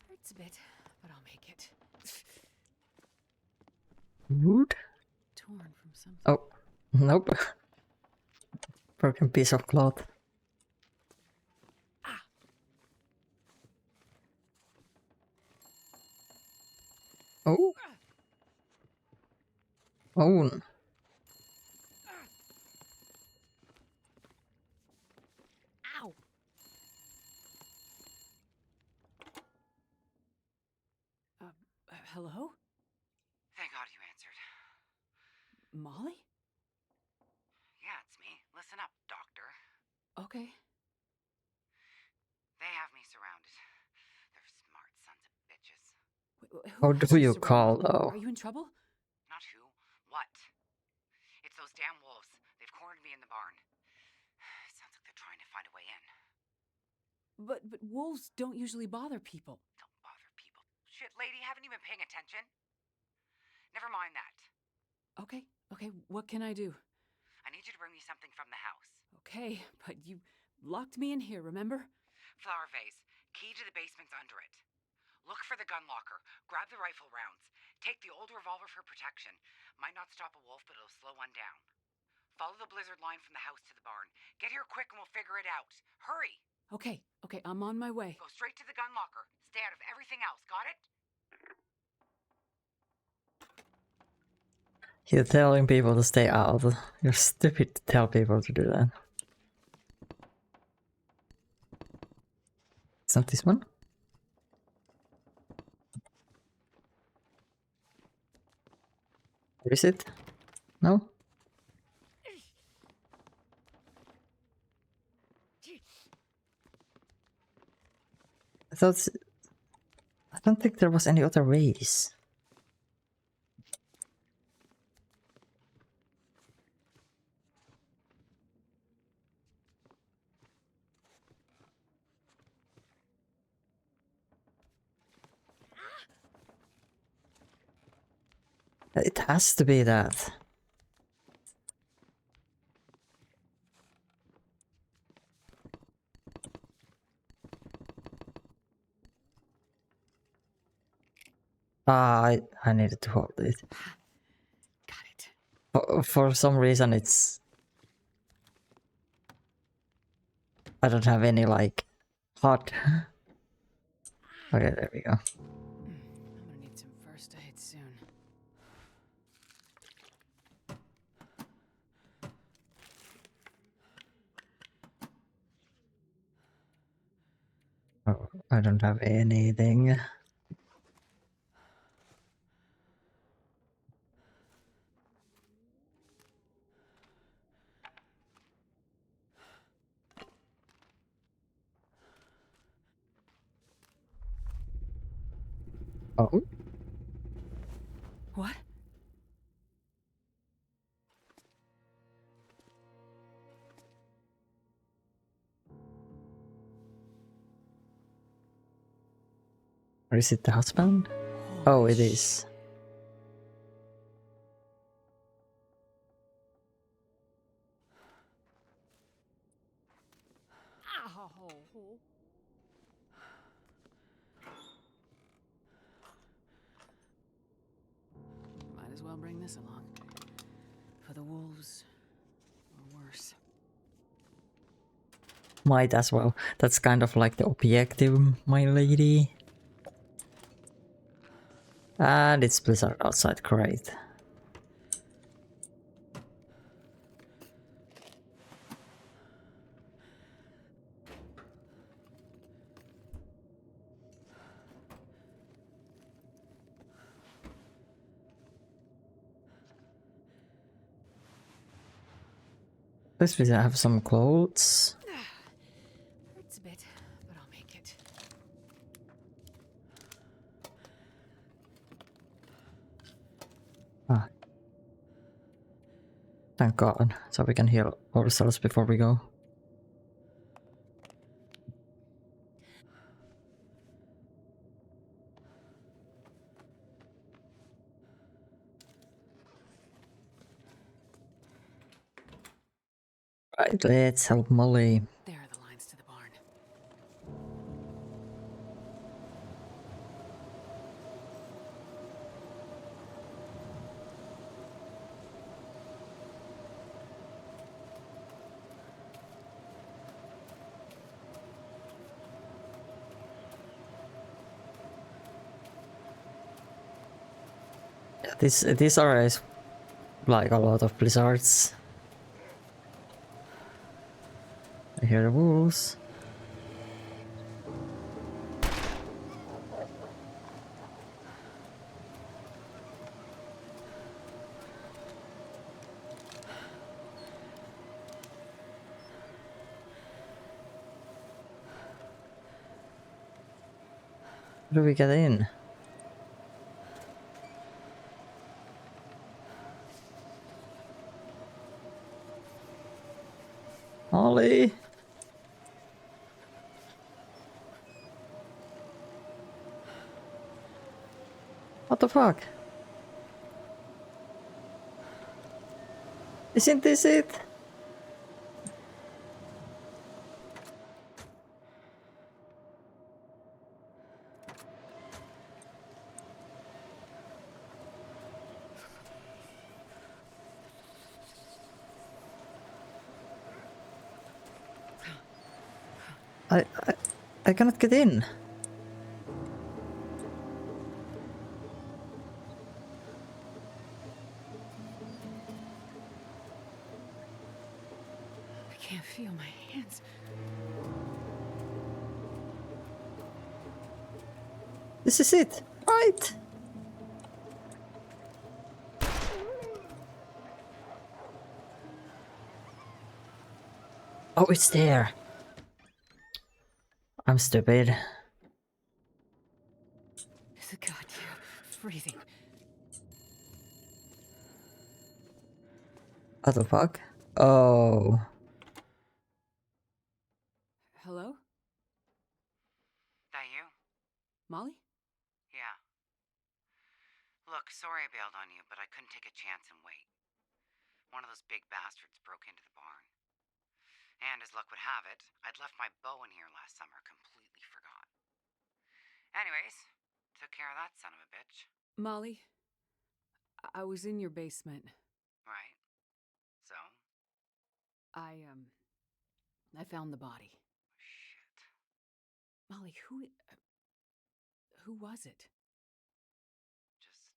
Speaker 5: Hurts a bit, but I'll make it.
Speaker 1: Wood?
Speaker 5: Torn from something.
Speaker 1: Oh, nope. Broken piece of cloth. Oh. Oh.
Speaker 5: Ow! Hello?
Speaker 10: Thank God you answered.
Speaker 5: Molly?
Speaker 10: Yeah, it's me. Listen up, doctor.
Speaker 5: Okay.
Speaker 10: They have me surrounded. They're smart sons of bitches.
Speaker 1: How
Speaker 5: has
Speaker 1: do
Speaker 5: you
Speaker 1: you call,
Speaker 5: surrounded?
Speaker 1: though?
Speaker 5: Are you in trouble?
Speaker 10: Not who, what? It's those damn wolves. They've cornered me in the barn. Sounds like they're trying to find a way in.
Speaker 5: But wolves don't usually bother people.
Speaker 10: Don't bother people. Shit, lady, haven't you been paying attention? Never mind that.
Speaker 5: Okay, what can I do?
Speaker 10: I need you to bring me something from the house.
Speaker 5: Okay, but you locked me in here, remember?
Speaker 10: Flower vase. Key to the basement's under it. Look for the gun locker. Grab the rifle rounds. Take the old revolver for protection. Might not stop a wolf, but it'll slow one down. Follow the blizzard line from the house to the barn. Get here quick and we'll figure it out. Hurry!
Speaker 5: Okay, I'm on my way.
Speaker 10: Go straight to the gun locker. Stay out of everything else, got it?
Speaker 1: You're telling people to stay out. You're stupid to tell people to do that. It's not this one? Where is it? No? I don't think there was any other ways. It has to be that. I needed to hold it.
Speaker 5: Got it.
Speaker 1: For some reason it's... I don't have any like hot... Okay, there we go.
Speaker 5: I'm gonna need some first aid soon.
Speaker 1: Oh, I don't have anything. Oh?
Speaker 5: What?
Speaker 1: Or is it the husband? Oh, it is.
Speaker 5: Might as well bring this along. For the wolves. Or worse.
Speaker 1: Might as well. That's kind of like the objective, my lady. And it's Blizzard outside, great. At least we have some clothes.
Speaker 5: Hurts a bit, but I'll make it.
Speaker 1: Ah. Thank God. So we can heal ourselves before we go. Right, let's help Molly.
Speaker 5: There are the lines to the barn.
Speaker 1: Yeah, this area is like a lot of blizzards. I hear the wolves. How do we get in? Molly! What the fuck? Isn't this it? I cannot get in.
Speaker 5: can't feel my hands.
Speaker 1: This is it, right? Oh, it's there. I'm stupid.
Speaker 5: It's a goddamn freezing.
Speaker 1: What the fuck? Oh.
Speaker 5: Hello?
Speaker 10: That you?
Speaker 5: Molly?
Speaker 10: Yeah. Look, sorry I bailed on you, but I couldn't take a chance and wait. One of those big bastards broke into the barn. And as luck would have it, I'd left my bow in here last summer, completely forgot. Anyways, took care of that son of a bitch.
Speaker 5: Molly, I was in your basement.
Speaker 10: Right. So?
Speaker 5: I found the body.
Speaker 10: Shit.
Speaker 5: Molly, who was it?
Speaker 10: Just...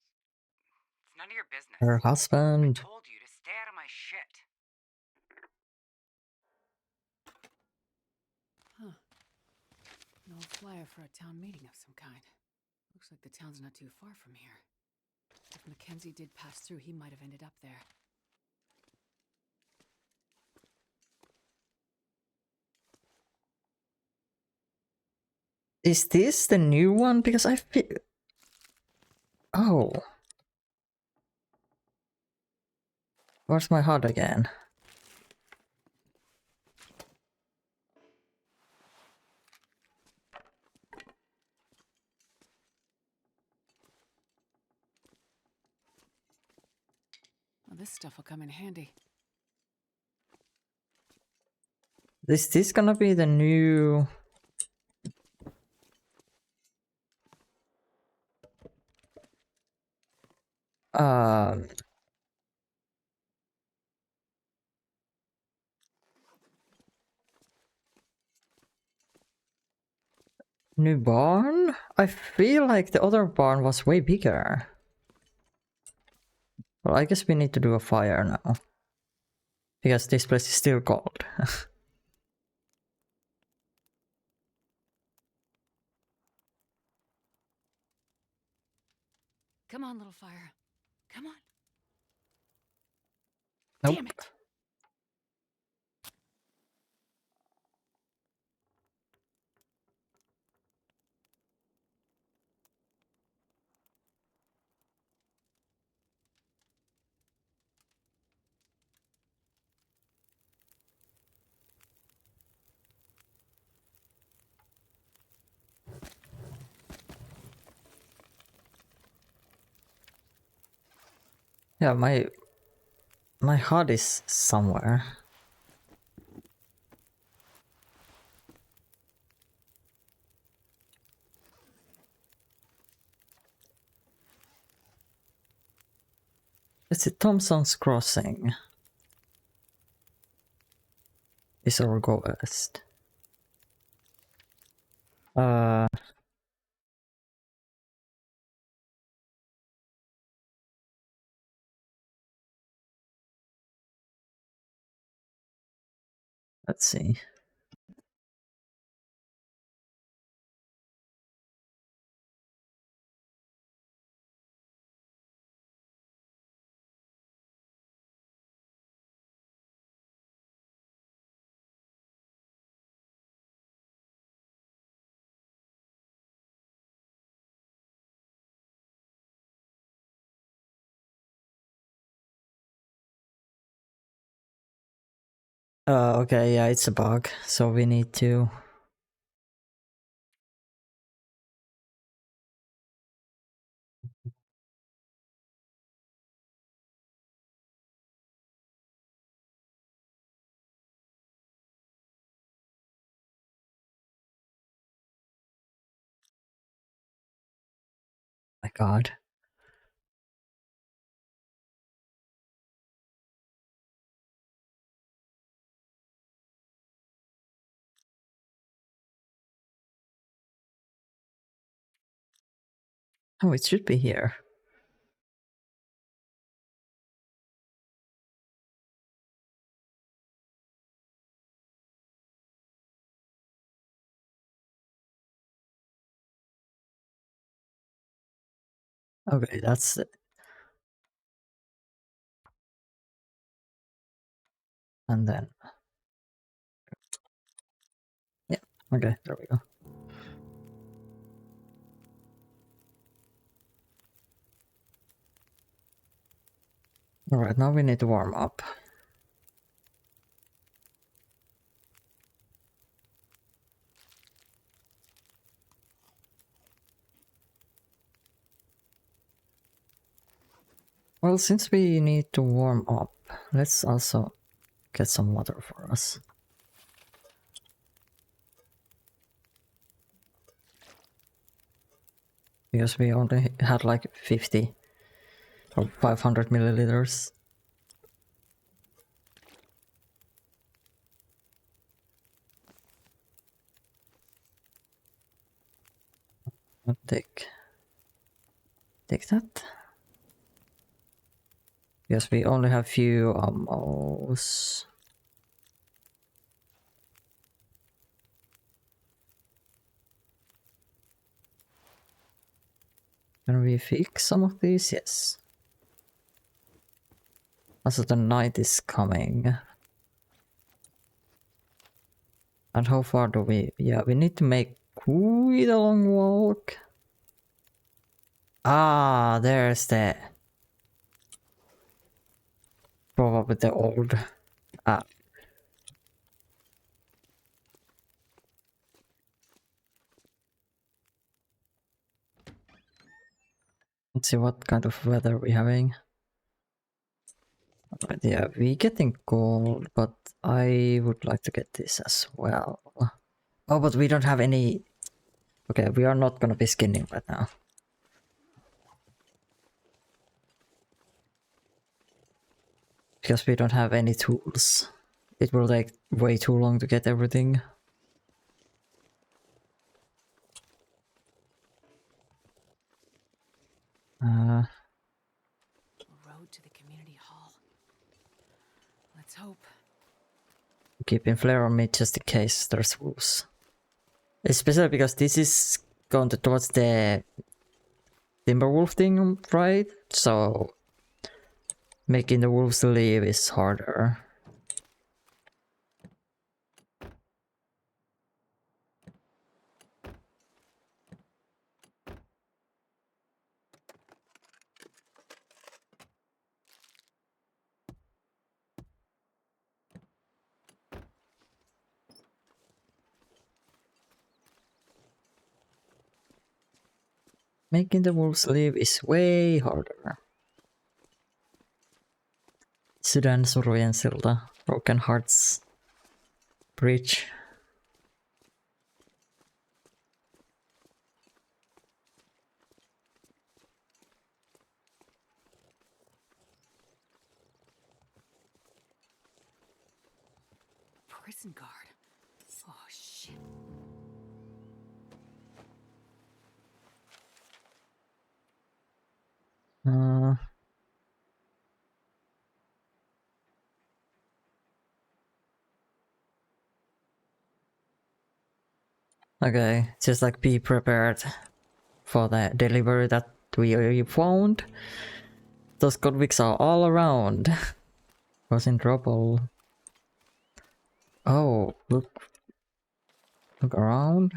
Speaker 10: It's none of your business.
Speaker 1: Her husband.
Speaker 10: I told you to stay out of my shit.
Speaker 5: Huh. An old flyer for a town meeting of some kind. Looks like the town's not too far from here. If Mackenzie did pass through, he might have ended up there.
Speaker 1: Is this the new one? Because I feel... Oh. Where's my HUD again?
Speaker 5: Well, this stuff will come in handy.
Speaker 1: Is this gonna be the new... New barn? I feel like the other barn was way bigger. Well, I guess we need to do a fire now. Because this place is still cold.
Speaker 5: Come on, little fire. Come on.
Speaker 1: Nope.
Speaker 5: Damn it.
Speaker 1: Yeah, my HUD is somewhere. It's at Thompson's Crossing. Is our go west. Let's see. Okay, yeah, it's a bug, so we need to... My god. Oh, it should be here. Okay, that's it. And then... Yeah, okay, there we go. Alright, now we need to warm up. Well, since we need to warm up, let's also get some water for us. Because we only had like 50 or 500 milliliters. I'll take that. Because we only have few ammos. Can we fix some of these? Yes. Also, the night is coming. And how far do we... Yeah, we need to make quite a long walk. Ah, there's the... Probably the old... Ah. Let's see what kind of weather we're having. But yeah, we're getting cold, but I would like to get this as well. Oh, but we don't have any... Okay, we are not gonna be skinning right now. Because we don't have any tools. It will take way too long to get everything.
Speaker 5: Road to the community hall. Let's hope.
Speaker 1: Keeping flare on me just in case there's wolves. Especially because this is going towards the Timberwolf thing, right? So making the wolves leave is harder. Making the wolves leave is way harder. Sydän surujen silta, Broken Hearts Bridge.
Speaker 5: Prison guard. Oh, shit.
Speaker 1: Okay, just like be prepared for the delivery that we found. Those convicts are all around. Was in trouble. Oh, look around.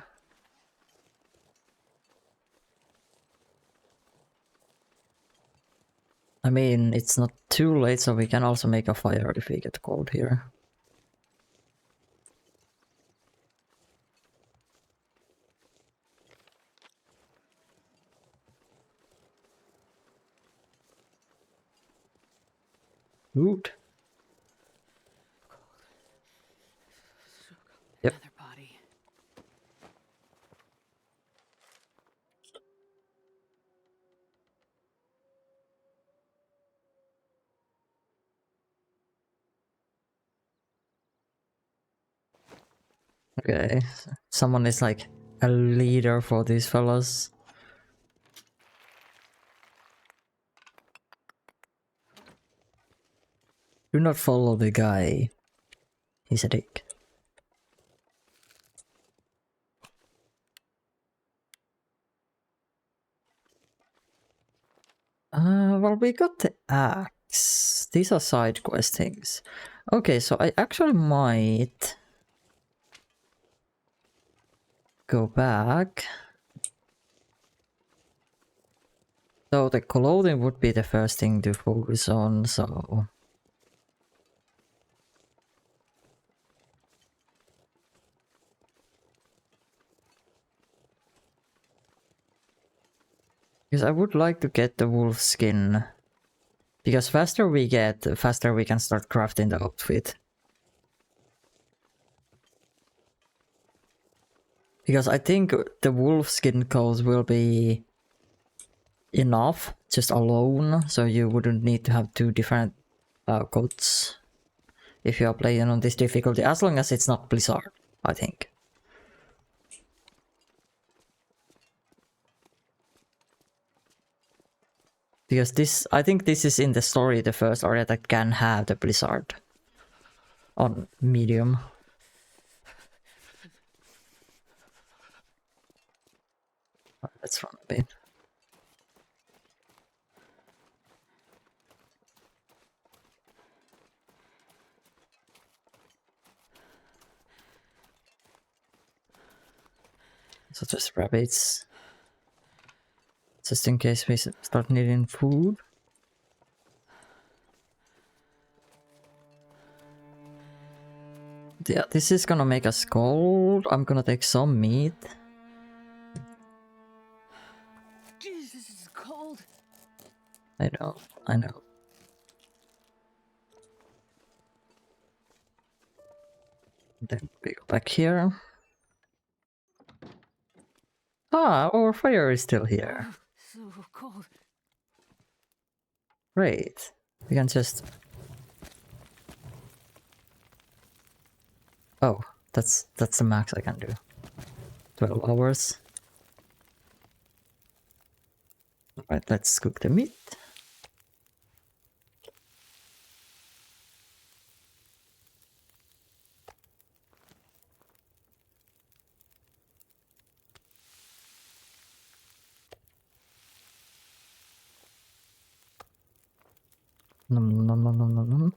Speaker 1: I mean, it's not too late, so we can also make a fire if we get cold here. Wood. Yep.
Speaker 5: Another body.
Speaker 1: Okay, someone is like a leader for these fellas. Do not follow the guy. He's a dick. well, we got the axe. These are side quest things. Okay, so I actually might go back. So the clothing would be the first thing to focus on, so... Because I would like to get the wolf skin. Because faster we get, faster we can start crafting the outfit. Because I think the wolf skin codes will be enough, just alone, so you wouldn't need to have two different codes if you are playing on this difficulty, as long as it's not Blizzard, I think. Because this, I think this is in the story, the first area that can have the Blizzard on medium. Let's run a bit. So just rabbits. Just in case we start needing food. Yeah, this is gonna make us cold. I'm gonna take some meat.
Speaker 5: Jesus, this is cold.
Speaker 1: I know, I know. Then we go back here. Ah, our fire is still here.
Speaker 5: So cold.
Speaker 1: Great. We can just... Oh, that's the max I can do. 12 hours. Alright, let's cook the meat. Nom nom nom nom nom nom.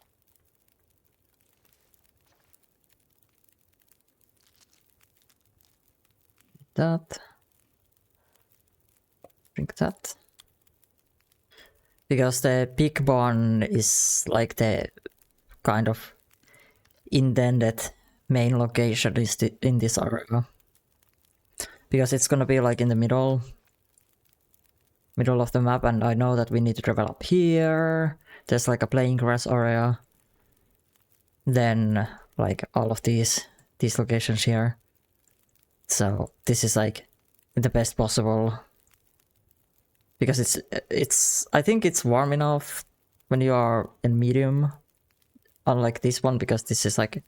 Speaker 1: That. Drink that. Because the pig barn is like the kind of intended main location is in this area. Because it's gonna be like in the middle of the map, and I know that we need to travel up here. There's like a playing grass area. Then like all of these locations here. So this is like the best possible, because it's I think it's warm enough when you are in medium, unlike this one, because this is like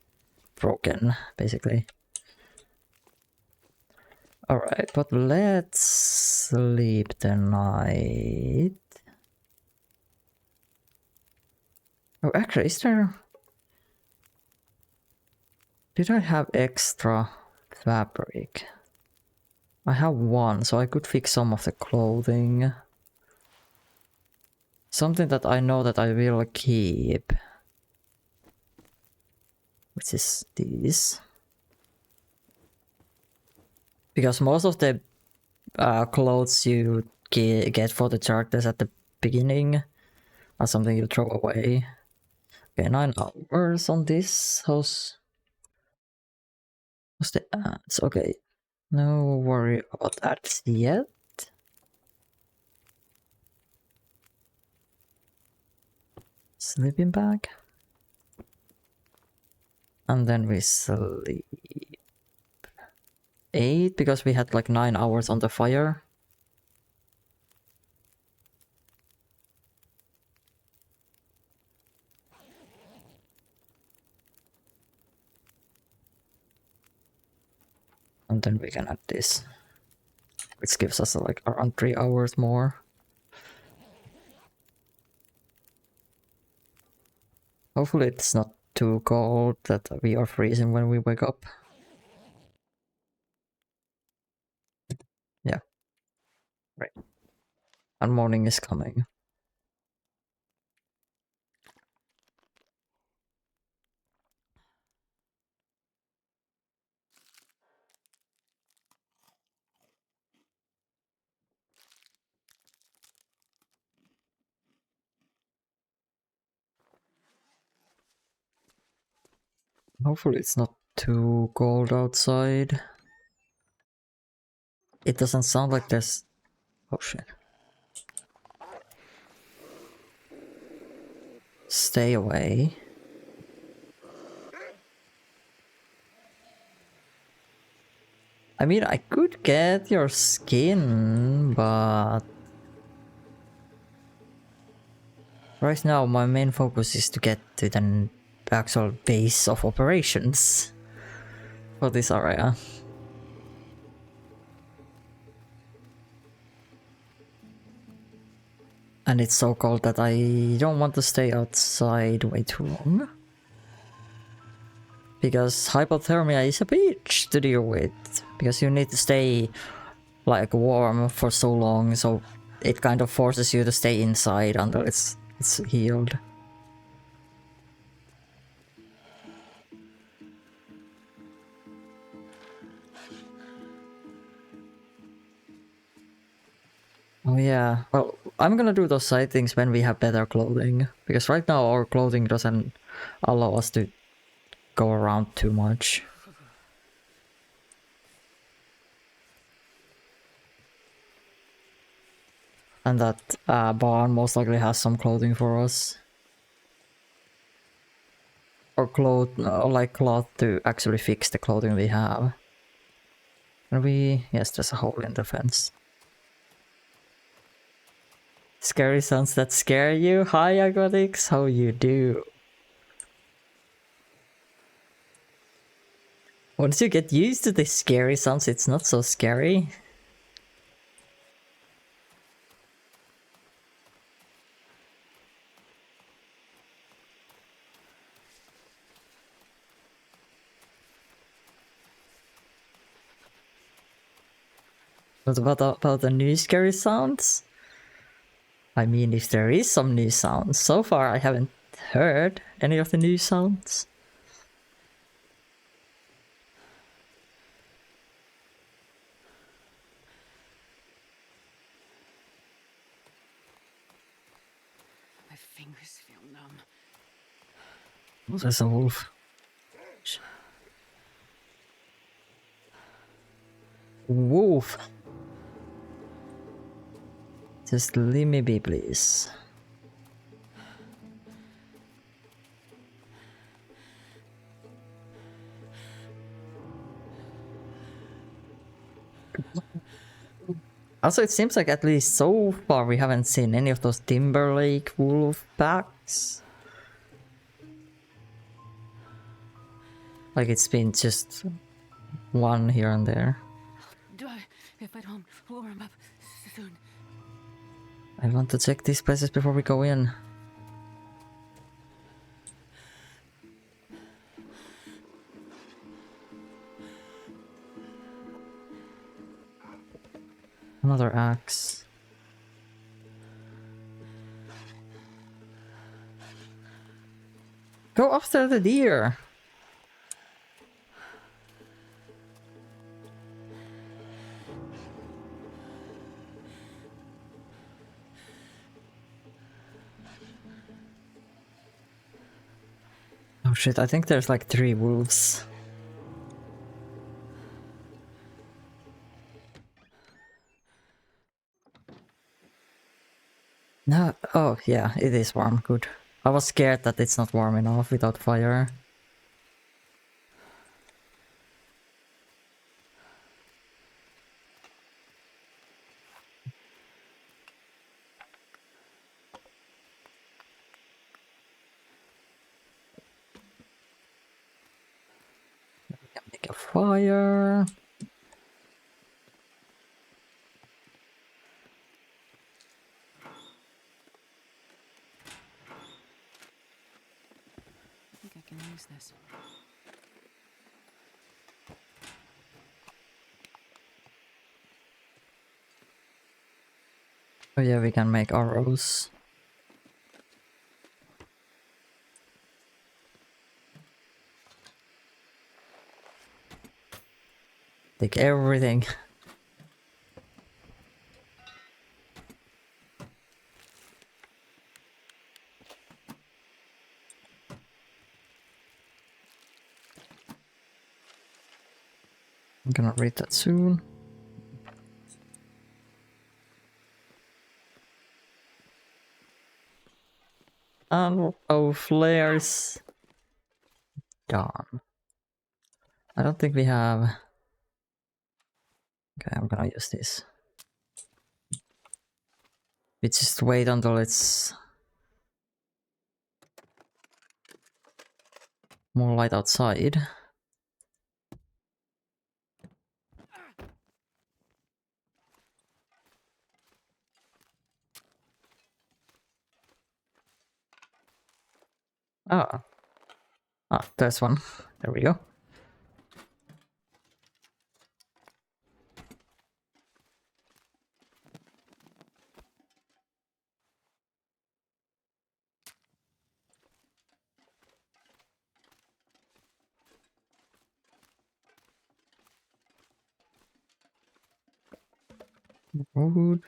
Speaker 1: broken basically. Alright, but let's sleep tonight. Oh, actually, is there... Did I have extra fabric? I have one, so I could fix some of the clothing. Something that I know that I will keep. Which is this. Because most of the clothes you get for the characters at the beginning are something you throw away. Okay, 9 hours on this. How's the ads? Okay, no worry about that yet. Sleeping bag. And then we sleep. 8 because we had like 9 hours on the fire. And then we can add this, which gives us like around 3 hours more. Hopefully it's not too cold that we are freezing when we wake up. Yeah. Right. And morning is coming. Hopefully it's not too cold outside. It doesn't sound like there's... Oh shit. Stay away. I mean, I could get your skin, but... Right now, my main focus is to get to the actual base of operations for this area. And it's so cold that I don't want to stay outside way too long. Because hypothermia is a bitch to deal with. Because you need to stay like warm for so long, so it kind of forces you to stay inside until it's healed. Oh yeah, well, I'm gonna do those side things when we have better clothing. Because right now our clothing doesn't allow us to go around too much. And that barn most likely has some clothing for us. Or cloth to actually fix the clothing we have. And yes, there's a hole in the fence. Scary sounds that scare you? Hi Aquatics, how you do? Once you get used to the scary sounds, it's not so scary. What about the new scary sounds? I mean, if there is some new sounds. So far I haven't heard any of the new sounds.
Speaker 5: My fingers feel numb.
Speaker 1: Oh, there's a wolf. Wolf! Just leave me be, please. Also, it seems like at least so far we haven't seen any of those Timberlake wolf packs. Like it's been just one here and there.
Speaker 5: If I don't warm up soon.
Speaker 1: I want to check these places before we go in. Another axe. Go after the deer! Oh shit, I think there's like 3 wolves. No, oh yeah, it is warm, good. I was scared that it's not warm enough without fire. We can make a fire.
Speaker 5: I think I can use this.
Speaker 1: Oh yeah, we can make arrows. Take everything. I'm gonna read that soon. And oh, flares. Darn. I don't think we have... Okay, I'm gonna use this. We just wait until it's more light outside. Ah. Ah, there's one. There we go. Wood.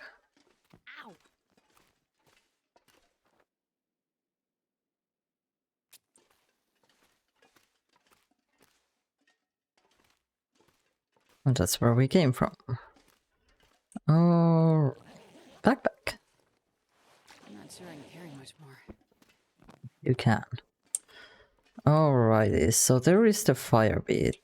Speaker 1: And that's where we came from. Oh, backpack.
Speaker 5: I'm not sure I can carry much more.
Speaker 1: You can. Alrighty, so there is the fire bit.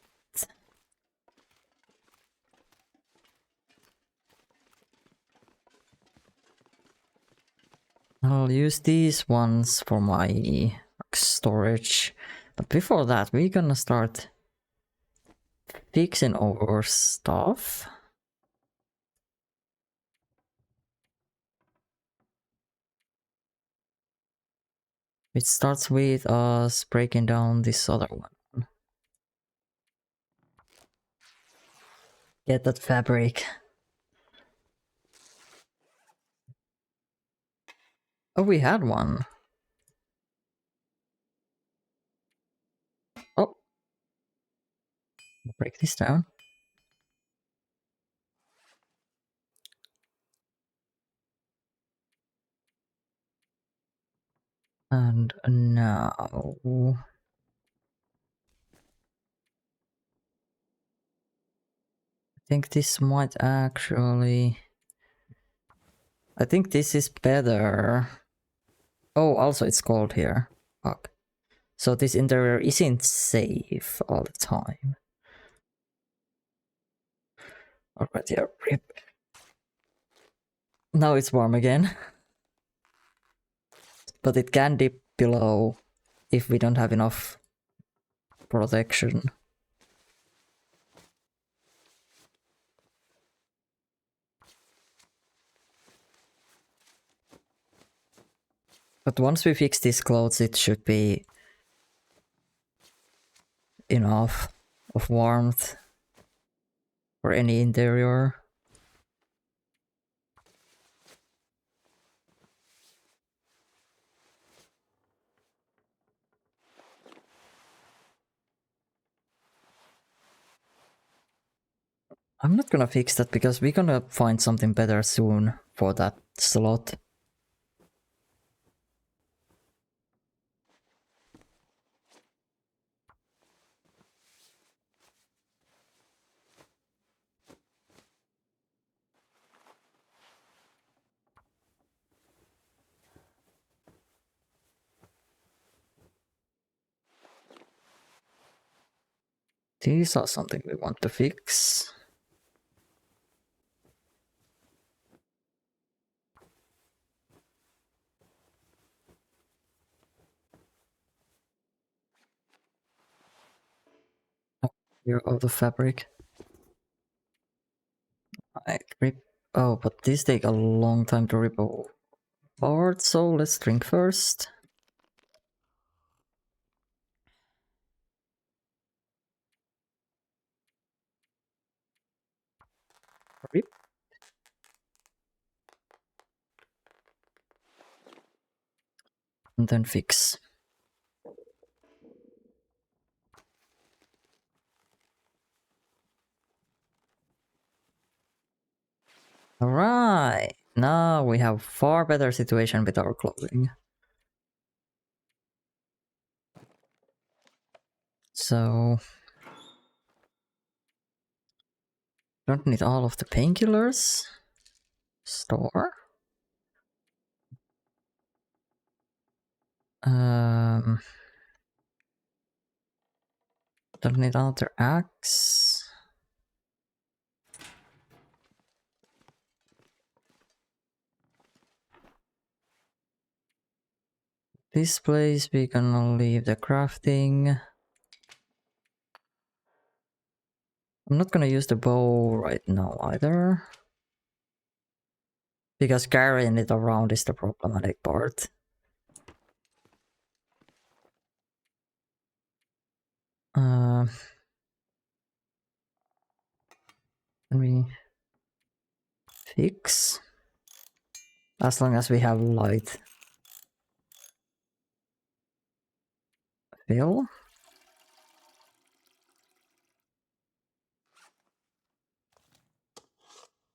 Speaker 1: I'll use these ones for my storage. But before that, we're gonna start fixing our stuff. It starts with us breaking down this other one. Get that fabric. Oh, we had one. Oh. Break this down. And now... I think this might actually... I think this is better. Oh, also it's cold here. Fuck. So this interior isn't safe all the time. Alright, yeah, rip. Now it's warm again. But it can dip below if we don't have enough protection. But once we fix these clothes, it should be enough of warmth for any interior. I'm not gonna fix that because we're gonna find something better soon for that slot. These are something we want to fix. You're out of fabric. I rip. Oh, but these take a long time to rip apart, so let's drink first. Rip. And then fix. Alright, now we have far better situation with our clothing. So Don't need all of the painkillers. Store. Don't need another axe. This place we gonna leave the crafting. I'm not gonna use the bow right now either. Because carrying it around is the problematic part. Can we fix? As long as we have light. Fill.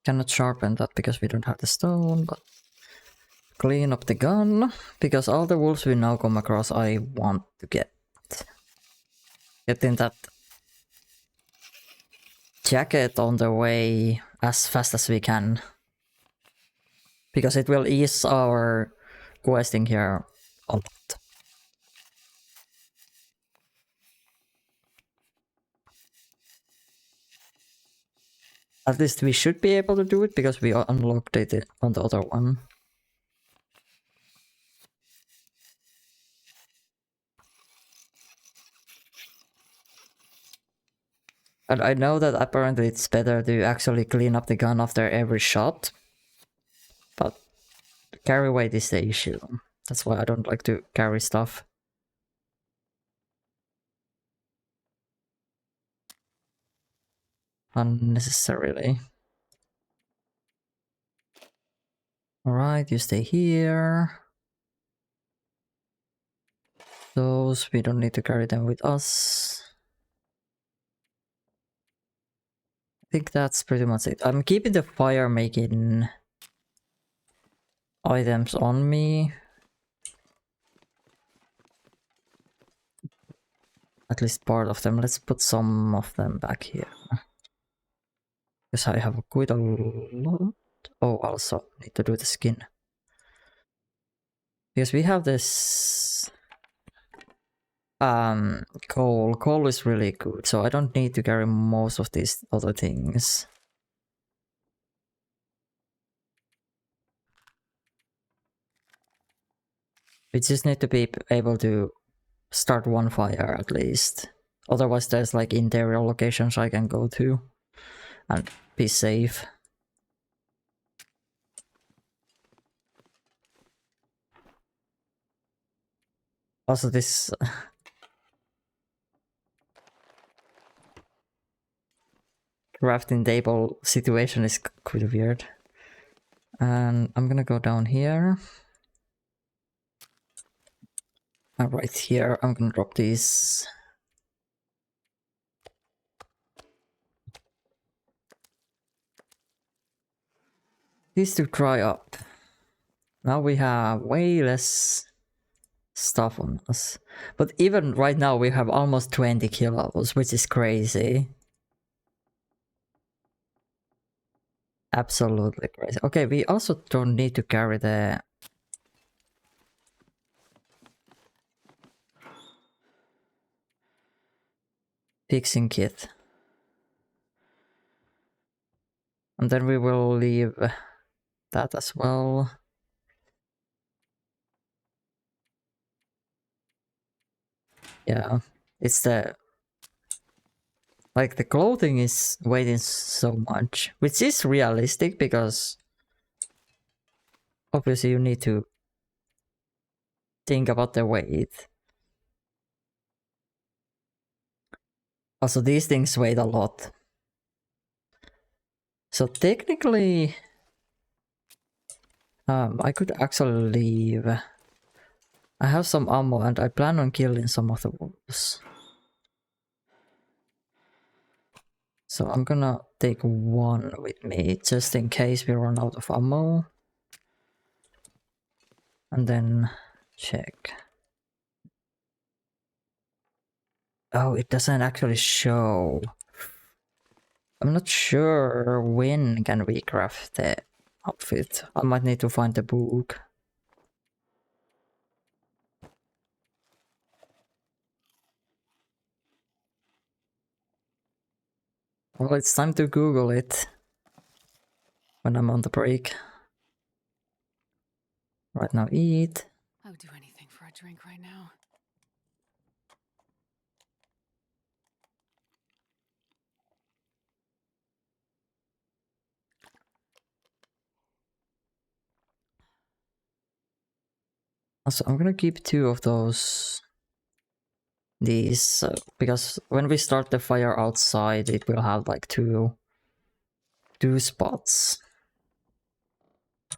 Speaker 1: Cannot sharpen that because we don't have the stone, but clean up the gun, because all the wolves we now come across I want to get in that jacket on the way as fast as we can. Because it will ease our questing here a lot. At least we should be able to do it because we unlocked it on the other one. And I know that apparently it's better to actually clean up the gun after every shot. But carry weight is the issue. That's why I don't like to carry stuff. Unnecessarily. Alright, you stay here. Those, we don't need to carry them with us. I think that's pretty much it. I'm keeping the fire making items on me. At least part of them. Let's put some of them back here. Because I have quite a lot. Oh, also need to do the skin. Because we have this coal. Coal is really good, so I don't need to carry most of these other things. We just need to be able to start one fire at least. Otherwise there's like interior locations I can go to and be safe. Also this crafting table situation is quite weird. And I'm gonna go down here. And right here I'm gonna drop these. These to dry up. Now we have way less stuff on us. But even right now we have almost 20 kilos, which is crazy. Absolutely crazy. Okay, we also don't need to carry the fixing kit. And then we will leave that as well. Yeah, it's the... like the clothing is weighing so much, which is realistic because obviously you need to think about the weight. Also, these things weigh a lot. So technically, I could actually leave. I have some ammo and I plan on killing some of the wolves. So I'm gonna take one with me, just in case we run out of ammo. And then check. Oh, it doesn't actually show. I'm not sure when can we craft the outfit. I might need to find the book. Well, it's time to Google it when I'm on the break. Right now, eat.
Speaker 5: I would do anything for a drink right now.
Speaker 1: Also, I'm gonna keep 2 of these because when we start the fire outside, it will have like two spots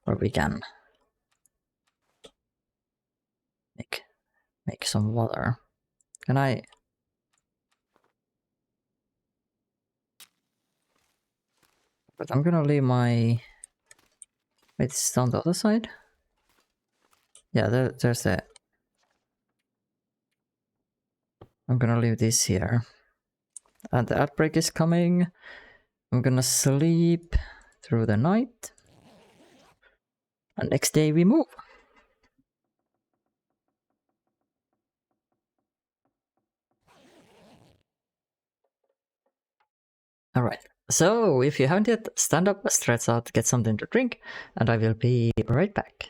Speaker 1: where we can make some water. Can I? But I'm gonna leave my. Wait, it's down the other side. Yeah, there's the. I'm gonna leave this here. And the outbreak is coming. I'm gonna sleep through the night. And next day we move. Alright, so if you haven't yet, stand up, stretch out, get something to drink, and I will be right back.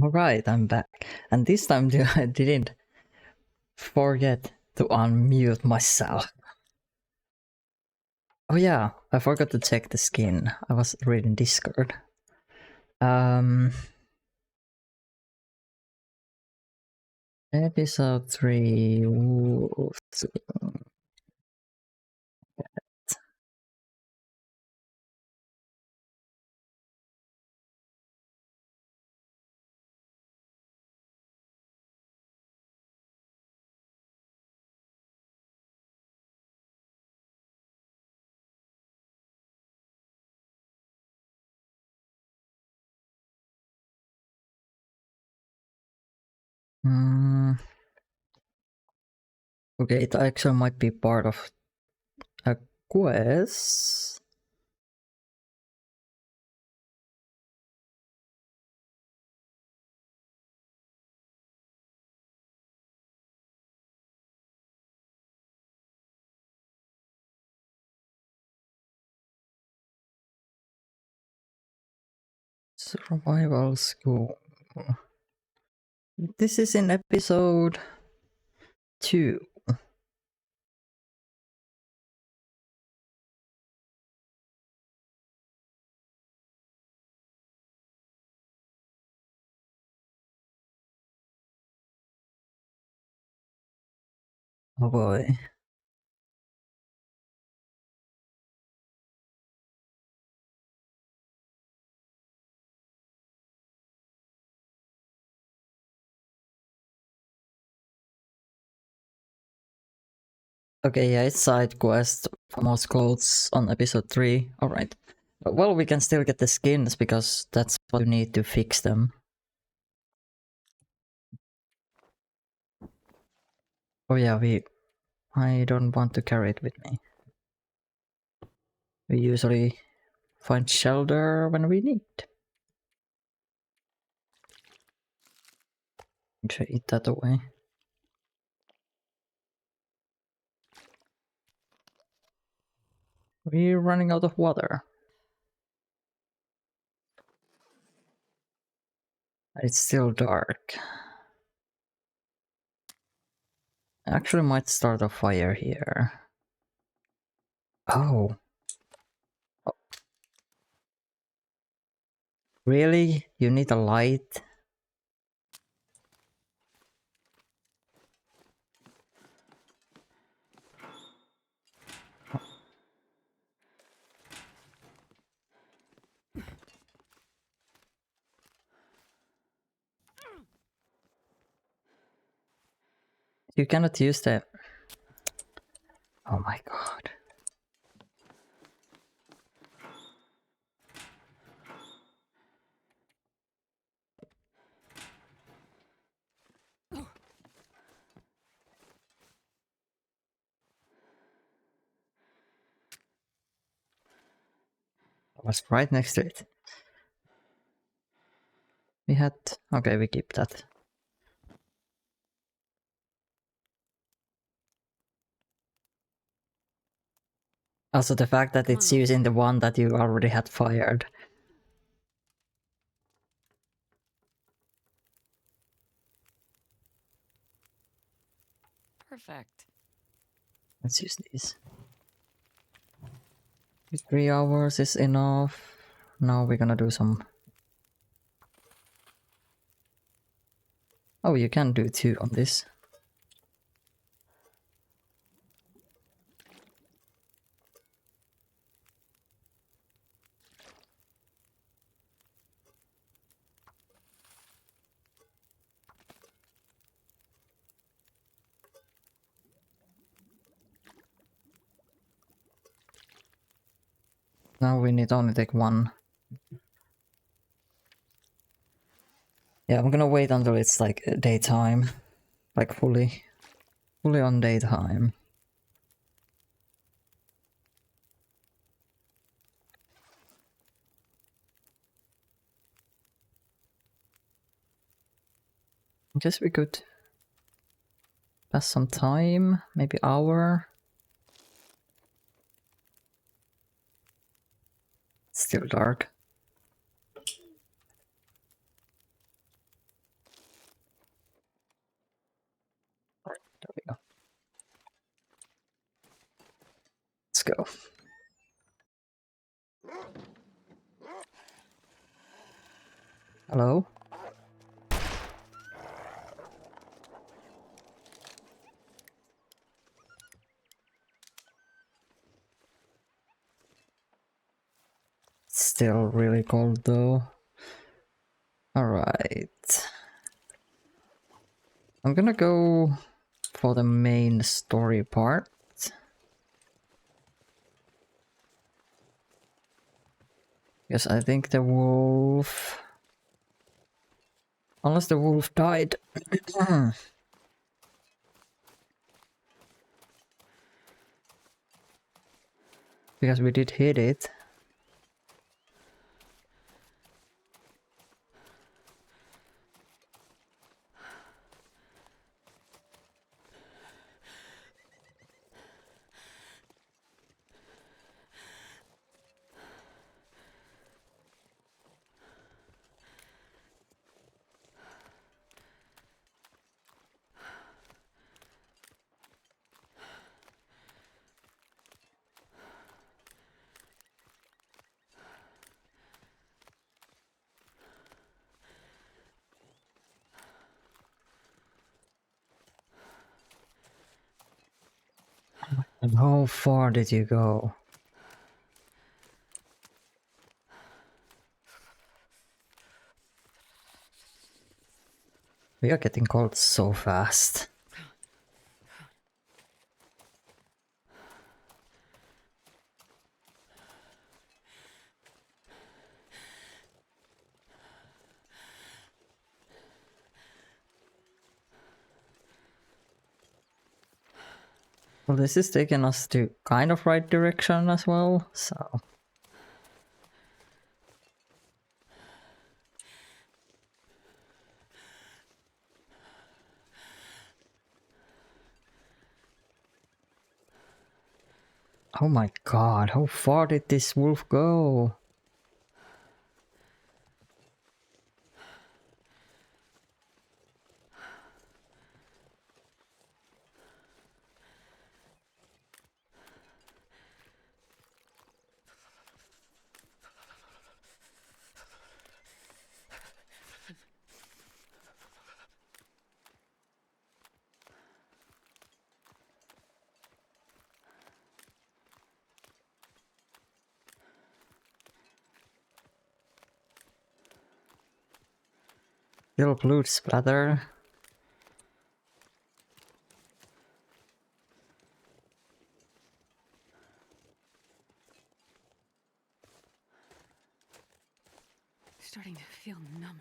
Speaker 1: Alright, I'm back. And this time I didn't forget to unmute myself. Oh yeah, I forgot to check the skin. I was reading Discord. Episode 3. Okay, it actually might be part of a quest. Survival school. This is in episode 2. Oh boy. Okay, yeah, it's side quest for most clothes on episode 3. Alright. Well, we can still get the skins because that's what you need to fix them. Oh yeah, I don't want to carry it with me. We usually find shelter when we need. Actually, eat that away. We're running out of water. It's still dark. I actually might start a fire here. Oh. Really? You need a light? You cannot use the... Oh my god. was right next to it. We had... Okay, we keep that. Also the fact that it's using the one that you already had fired.
Speaker 5: Perfect.
Speaker 1: Let's use these. 3 hours is enough. Now we're gonna do some... Oh, you can do 2 on this. Now we need only take 1. Yeah, I'm gonna wait until it's like daytime. Like fully on daytime. I guess we could pass some time, maybe hour. It's still dark. There we go. Let's go. Hello? It's still really cold though. Alright. I'm gonna go for the main story part. Yes, I think the wolf... Unless the wolf died. Because we did hit it. And how far did you go? We are getting cold so fast. Well, this is taking us to kind of right direction as well, so... Oh my god, how far did this wolf go? Little blood splatter.
Speaker 5: Starting to feel numb.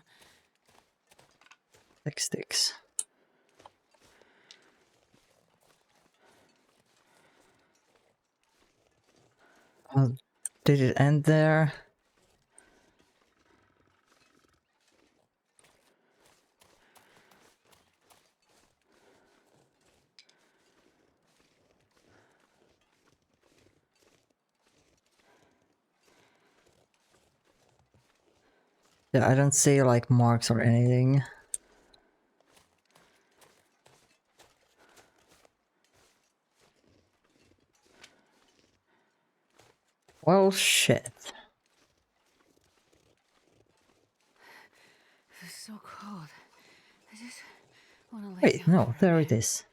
Speaker 1: 6 sticks. Did it end there? Yeah, I don't see like marks or anything. Well, shit.
Speaker 5: It's so cold. I just want to lay
Speaker 1: Wait,
Speaker 5: down
Speaker 1: no,
Speaker 5: for a
Speaker 1: there
Speaker 5: bit.
Speaker 1: it is.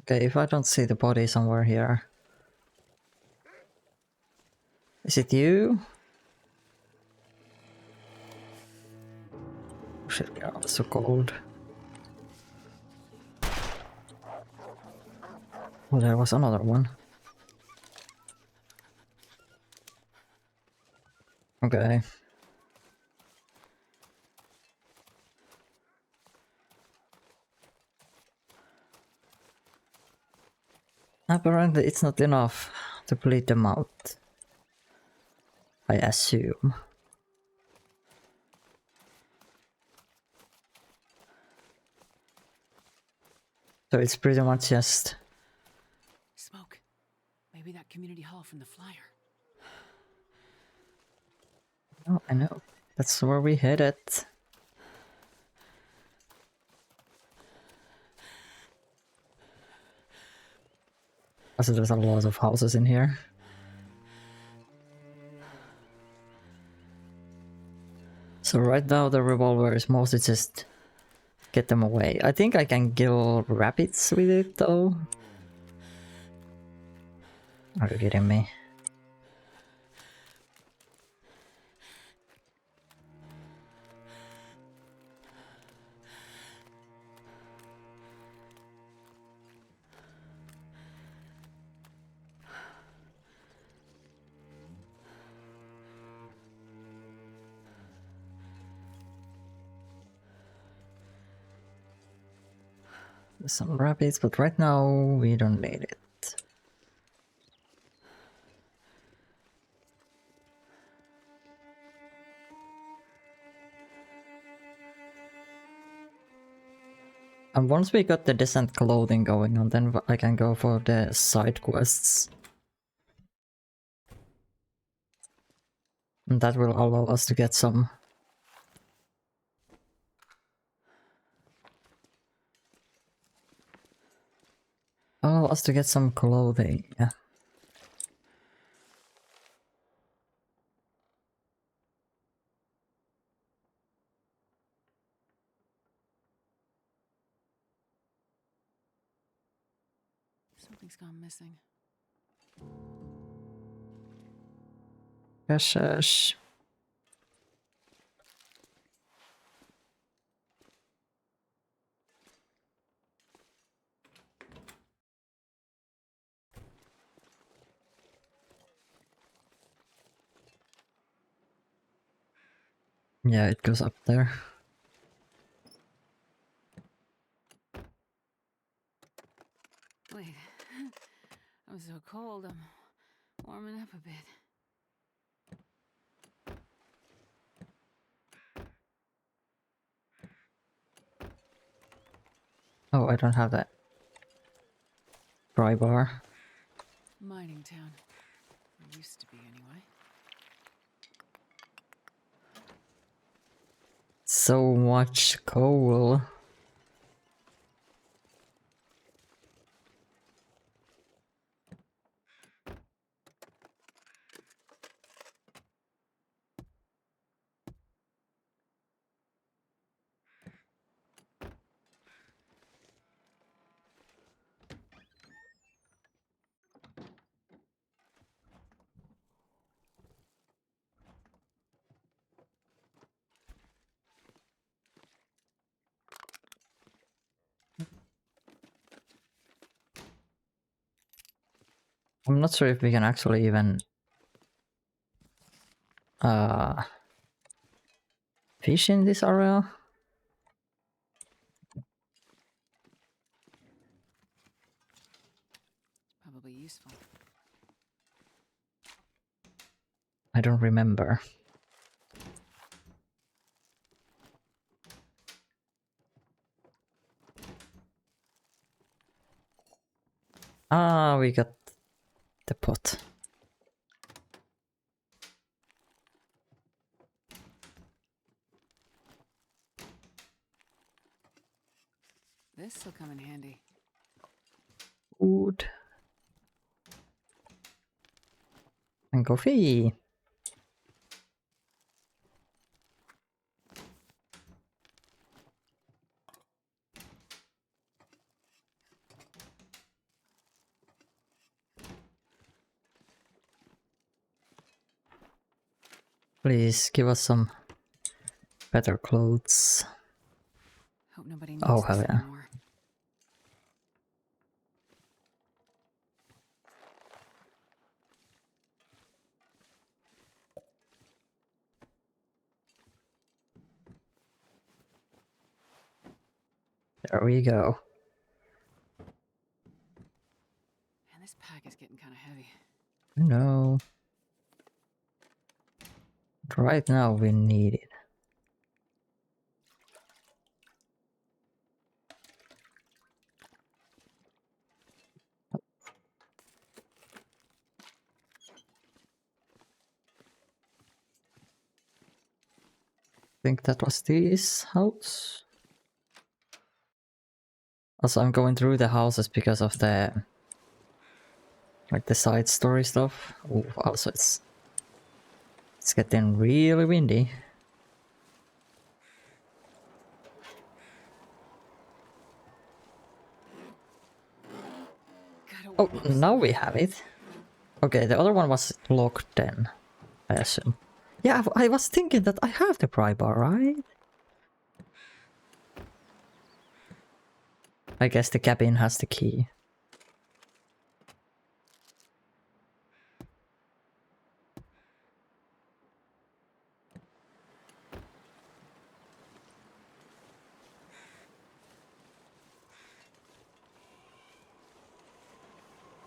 Speaker 1: Okay, if I don't see the body somewhere here. Is it you? Oh shit, we are so cold. Oh, there was another one. Okay. Apparently it's not enough to bleed them out. I assume. So it's pretty much just...
Speaker 5: Smoke. Maybe that community hall from the flyer.
Speaker 1: Oh, I know. That's where we hit it. Also, there's a lot of houses in here. So right now the revolver is mostly just get them away. I think I can kill rabbits with it though. Are you kidding me? There's some rabbits, but right now we don't need it. And once we got the decent clothing going on, then I can go for the side quests. And that will allow us to get some... allow us to get some clothing, yeah.
Speaker 5: Something's gone missing.
Speaker 1: Shush. Yeah, it goes up there.
Speaker 5: Wait. I'm so cold, I'm warming up a bit.
Speaker 1: Oh, I don't have that. Dry bar.
Speaker 5: Mining town. It used to be, anyway.
Speaker 1: So much coal. I'm not sure if we can actually even fish in this area.
Speaker 5: useful.
Speaker 1: I don't remember. Ah, we got the pot.
Speaker 5: This'll come in handy.
Speaker 1: Food. And coffee. Please give us some better clothes.
Speaker 5: Hope nobody
Speaker 1: Oh,
Speaker 5: needs
Speaker 1: hell
Speaker 5: this
Speaker 1: yeah.
Speaker 5: anymore.
Speaker 1: There we go.
Speaker 5: And this pack is getting kind of heavy.
Speaker 1: No. But right now we need it. I think that was this house. Also, I'm going through the houses because of the like the side story stuff. Ooh, also it's getting really windy. Oh, now we have it. Okay, the other one was locked then, I assume. Yeah, I was thinking that I have the pry bar, right? I guess the cabin has the key.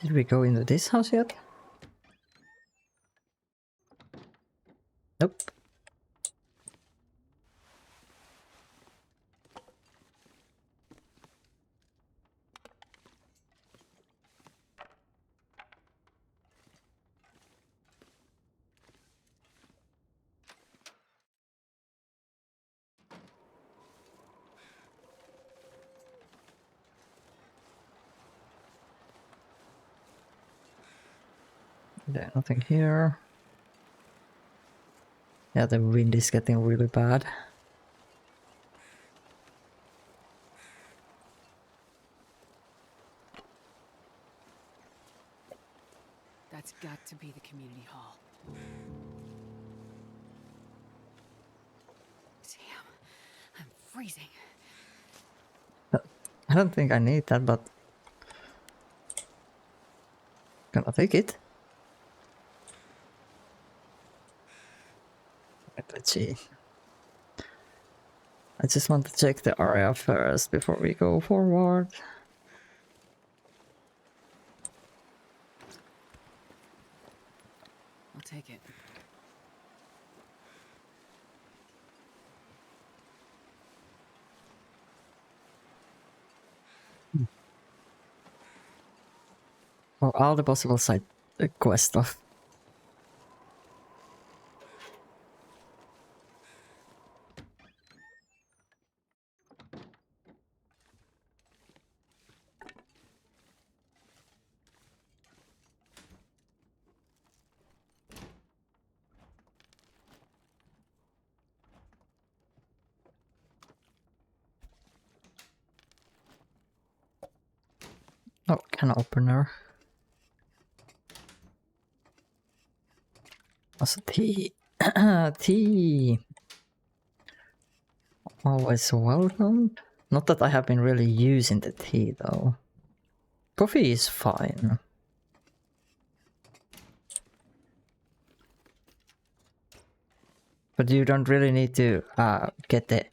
Speaker 1: Did we go into this house yet? Nope. There's nothing here. Yeah, the wind is getting really bad.
Speaker 5: That's got to be the community hall. Damn, I'm freezing.
Speaker 1: I don't think I need that, but can I take it? Let's see. I just want to check the area first before we go forward.
Speaker 5: I'll take it.
Speaker 1: For all the possible side quest stuff. Oh, can opener. What's a tea? Tea. Always welcome. Not that I have been really using the tea though. Coffee is fine. But you don't really need to get the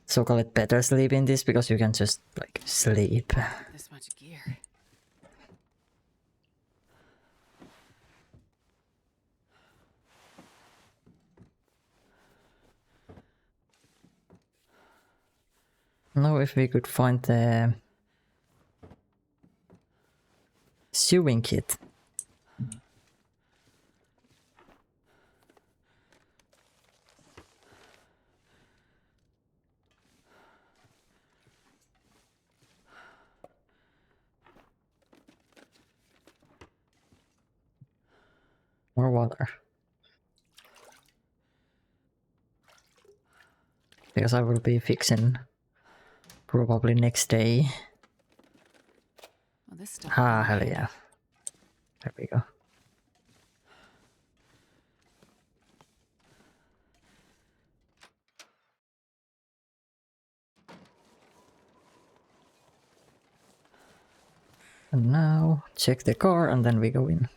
Speaker 1: so-called better sleep in this because you can just like sleep.
Speaker 5: This much gear.
Speaker 1: Now if we could find the sewing kit. More water. Because I will be fixing probably next day.
Speaker 5: Well, this stuff.
Speaker 1: Ah, hell yeah. There we go. And now check the car and then we go in.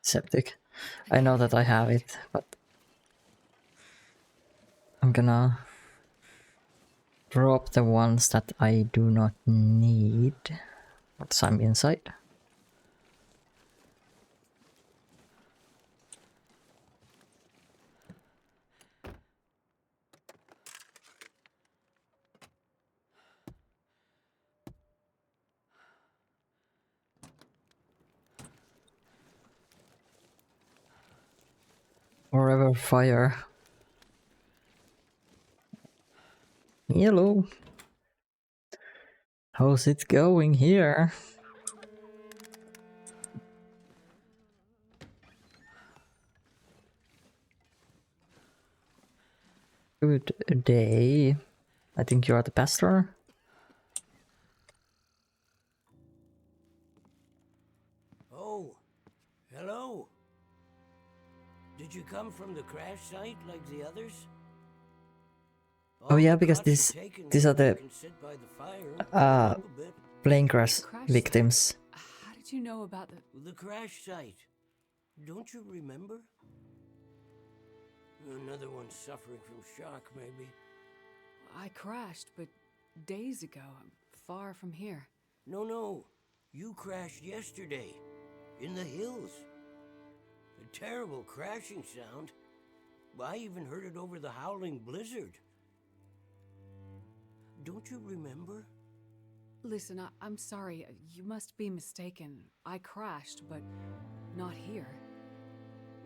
Speaker 1: Septic. I know that I have it, but I'm gonna drop the ones that I do not need. What's I'm inside? Forever fire. Hello. How's it going here? Good day. I think you are the pastor.
Speaker 11: Oh, hello. Did you come from the crash site like the others?
Speaker 1: Oh yeah, because these are the plane crash victims.
Speaker 5: How did you know about
Speaker 11: the crash site? Don't you remember? Another one suffering from shock, maybe.
Speaker 5: I crashed, but days ago, far from here.
Speaker 11: No. You crashed yesterday. In the hills. A terrible crashing sound. I even heard it over the howling blizzard. Don't you remember?
Speaker 5: Listen, I'm sorry. You must be mistaken. I crashed, but not here.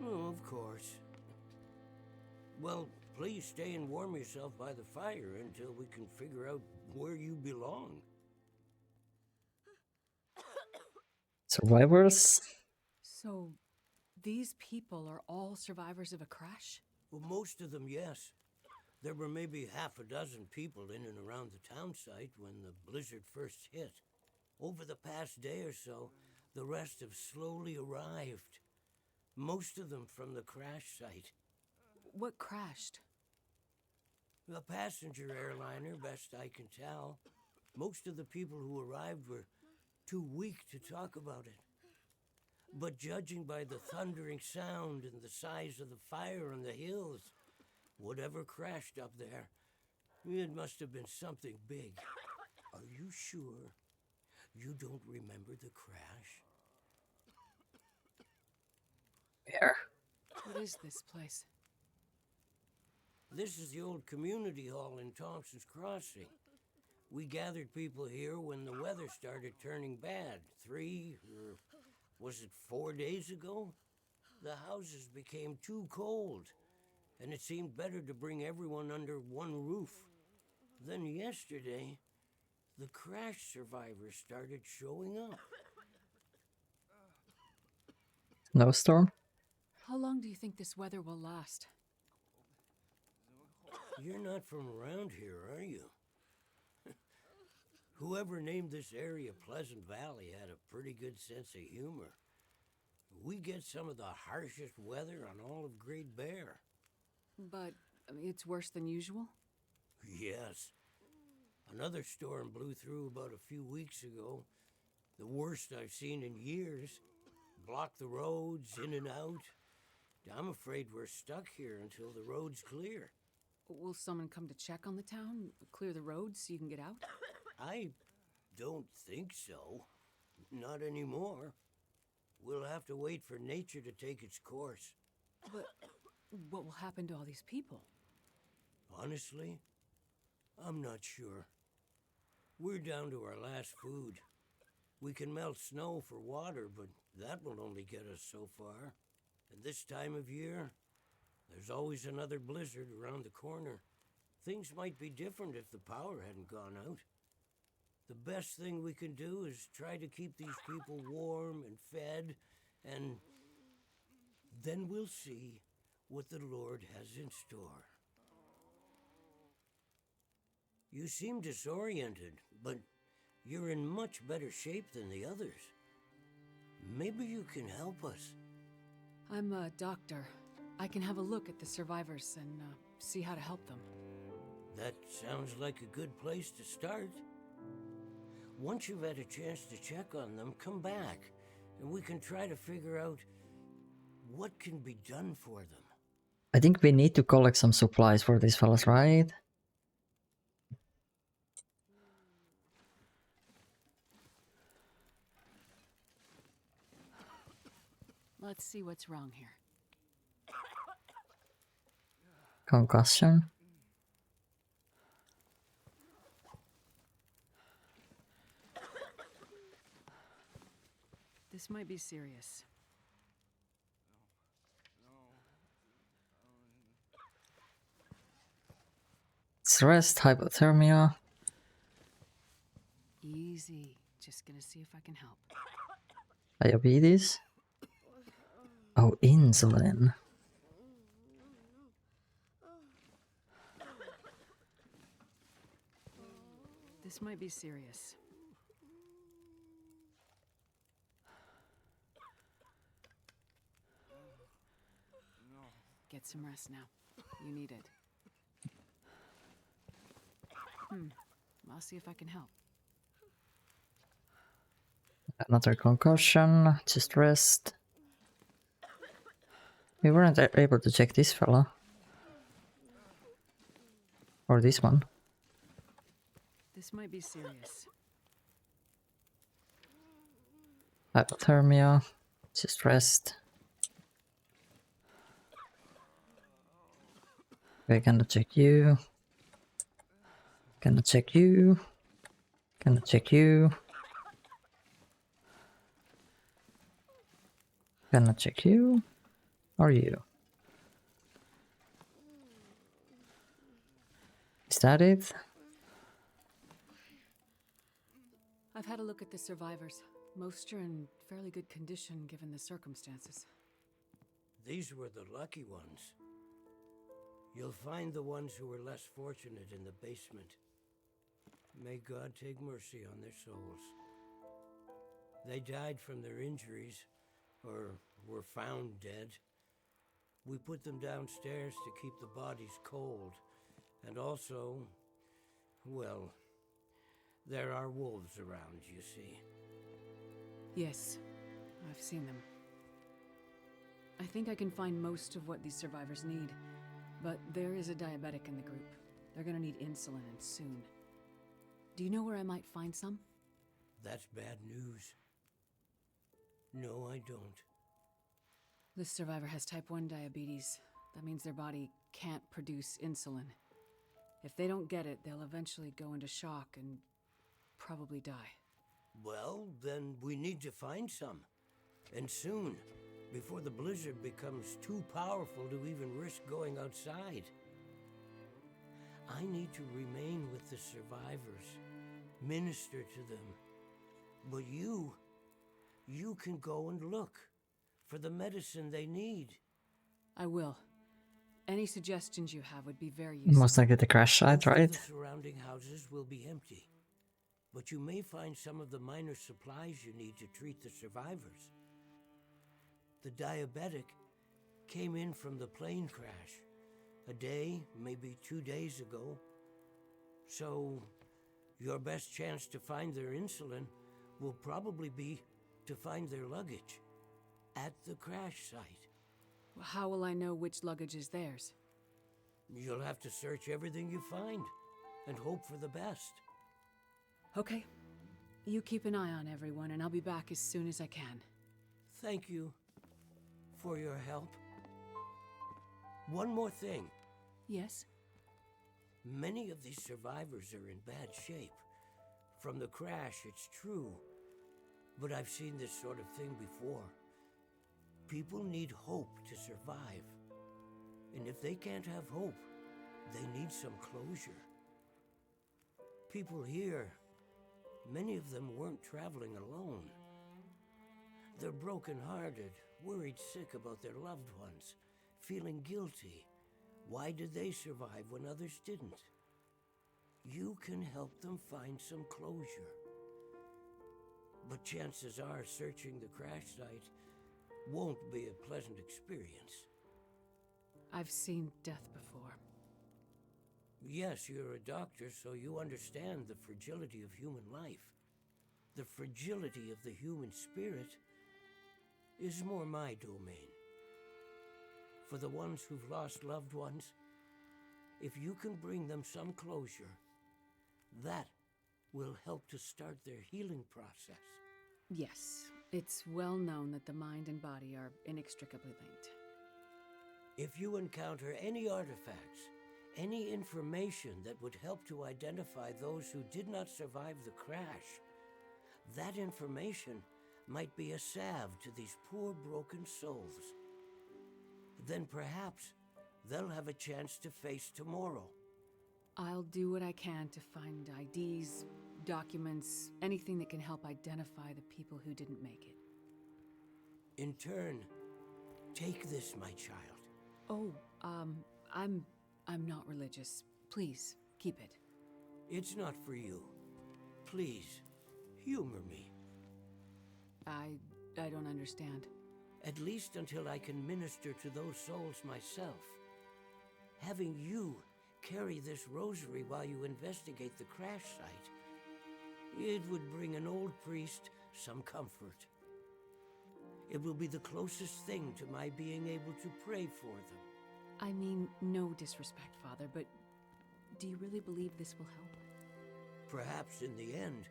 Speaker 11: Oh, of course. Well, please stay and warm yourself by the fire until we can figure out where you belong.
Speaker 1: Survivors?
Speaker 5: So, these people are all survivors of a crash?
Speaker 11: Well, most of them, yes. There were maybe half a dozen people in and around the town site when the blizzard first hit. Over the past day or so, the rest have slowly arrived. Most of them from the crash site.
Speaker 5: What crashed?
Speaker 11: A passenger airliner, best I can tell. Most of the people who arrived were too weak to talk about it. But judging by the thundering sound and the size of the fire on the hills, whatever crashed up there, it must have been something big. Are you sure you don't remember the crash?
Speaker 1: Where?
Speaker 5: What is this place?
Speaker 11: This is the old community hall in Thompson's Crossing. We gathered people here when the weather started turning bad. 4 days ago? The houses became too cold, and it seemed better to bring everyone under one roof. Then yesterday, the crash survivors started showing up.
Speaker 1: Snowstorm?
Speaker 5: How long do you think this weather will last?
Speaker 11: You're not from around here, are you? Whoever named this area Pleasant Valley had a pretty good sense of humor. We get some of the harshest weather on all of Great Bear.
Speaker 5: But it's worse than usual?
Speaker 11: Yes. Another storm blew through about a few weeks ago. The worst I've seen in years. Blocked the roads, in and out. I'm afraid we're stuck here until the road's clear.
Speaker 5: Will someone come to check on the town? Clear the roads so you can get out?
Speaker 11: I don't think so. Not anymore. We'll have to wait for nature to take its course.
Speaker 5: But what will happen to all these people?
Speaker 11: Honestly, I'm not sure. We're down to our last food. We can melt snow for water, but that will only get us so far. And this time of year, there's always another blizzard around the corner. Things might be different if the power hadn't gone out. The best thing we can do is try to keep these people warm and fed, and then we'll see what the Lord has in store. You seem disoriented, but you're in much better shape than the others. Maybe you can help us.
Speaker 5: I'm a doctor. I can have a look at the survivors and see how to help them.
Speaker 11: That sounds like a good place to start. Once you've had a chance to check on them, come back, and we can try to figure out what can be done for them.
Speaker 1: I think we need to collect some supplies for these fellas, right?
Speaker 5: Let's see what's wrong here.
Speaker 1: Concussion.
Speaker 5: This might be serious.
Speaker 1: Stress, hypothermia.
Speaker 5: Easy. Just gonna see if I can help.
Speaker 1: Diabetes. Oh, insulin.
Speaker 5: This might be serious. Get some rest now. You need it. I'll see if I can help.
Speaker 1: Another concussion. Just rest. We weren't able to check this fella. Or this one.
Speaker 5: This might be serious.
Speaker 1: Hypothermia. Just rest. Okay, gonna check you. Gonna check you. Gonna check you. Gonna check you. Or you. Is that it?
Speaker 5: I've had a look at the survivors. Most are in fairly good condition given the circumstances.
Speaker 11: These were the lucky ones. You'll find the ones who were less fortunate in the basement. May God take mercy on their souls. They died from their injuries, or were found dead. We put them downstairs to keep the bodies cold, and also, well, there are wolves around, you see.
Speaker 5: Yes, I've seen them. I think I can find most of what these survivors need, but there is a diabetic in the group. They're gonna need insulin, and soon. Do you know where I might find some?
Speaker 11: That's bad news. No, I don't.
Speaker 5: This survivor has type 1 diabetes. That means their body can't produce insulin. If they don't get it, they'll eventually go into shock and probably die.
Speaker 11: Well, then we need to find some. And soon, before the blizzard becomes too powerful to even risk going outside. I need to remain with the survivors, minister to them. But you can go and look for the medicine they need.
Speaker 5: I will. Any suggestions you have would be very useful.
Speaker 1: Most likely the crash site,
Speaker 11: Most of
Speaker 1: right?
Speaker 11: the surrounding houses will be empty, but you may find some of the minor supplies you need to treat the survivors. The diabetic came in from the plane crash a day, maybe 2 days ago. So your best chance to find their insulin will probably be to find their luggage at the crash site.
Speaker 5: How will I know which luggage is theirs?
Speaker 11: You'll have to search everything you find and hope for the best.
Speaker 5: Okay. You keep an eye on everyone, and I'll be back as soon as I can.
Speaker 11: Thank you for your help. One more thing.
Speaker 5: Yes?
Speaker 11: Many of these survivors are in bad shape. From the crash, it's true. But I've seen this sort of thing before. People need hope to survive. And if they can't have hope, they need some closure. People here, many of them weren't traveling alone. They're broken-hearted, worried sick about their loved ones, feeling guilty. Why did they survive when others didn't? You can help them find some closure. But chances are searching the crash site won't be a pleasant experience.
Speaker 5: I've seen death before.
Speaker 11: Yes, you're a doctor, so you understand the fragility of human life. The fragility of the human spirit is more my domain. For the ones who've lost loved ones, if you can bring them some closure, that will help to start their healing process.
Speaker 5: Yes, it's well known that the mind and body are inextricably linked.
Speaker 11: If you encounter any artifacts, any information that would help to identify those who did not survive the crash, that information might be a salve to these poor broken souls. Then perhaps they'll have a chance to face tomorrow.
Speaker 5: I'll do what I can to find IDs, documents, anything that can help identify the people who didn't make it.
Speaker 11: In turn, take this, my child.
Speaker 5: Oh, I'm not religious. Please, keep it.
Speaker 11: It's not for you. Please, humor me.
Speaker 5: I don't understand.
Speaker 11: At least until I can minister to those souls myself. Having you carry this rosary while you investigate the crash site, it would bring an old priest some comfort. It will be the closest thing to my being able to pray for them.
Speaker 5: I mean, no disrespect, Father, but do you really believe this will help?
Speaker 11: Perhaps in the end,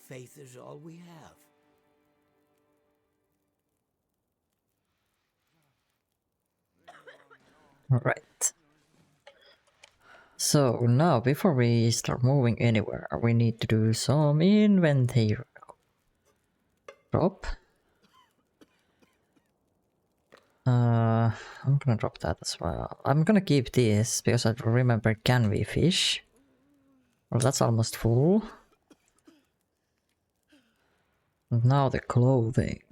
Speaker 11: faith is all we have.
Speaker 1: Alright. So now, before we start moving anywhere, we need to do some inventory. Drop. I'm gonna drop that as well. I'm gonna keep this because I remember can we fish? Well, that's almost full. And now the clothing.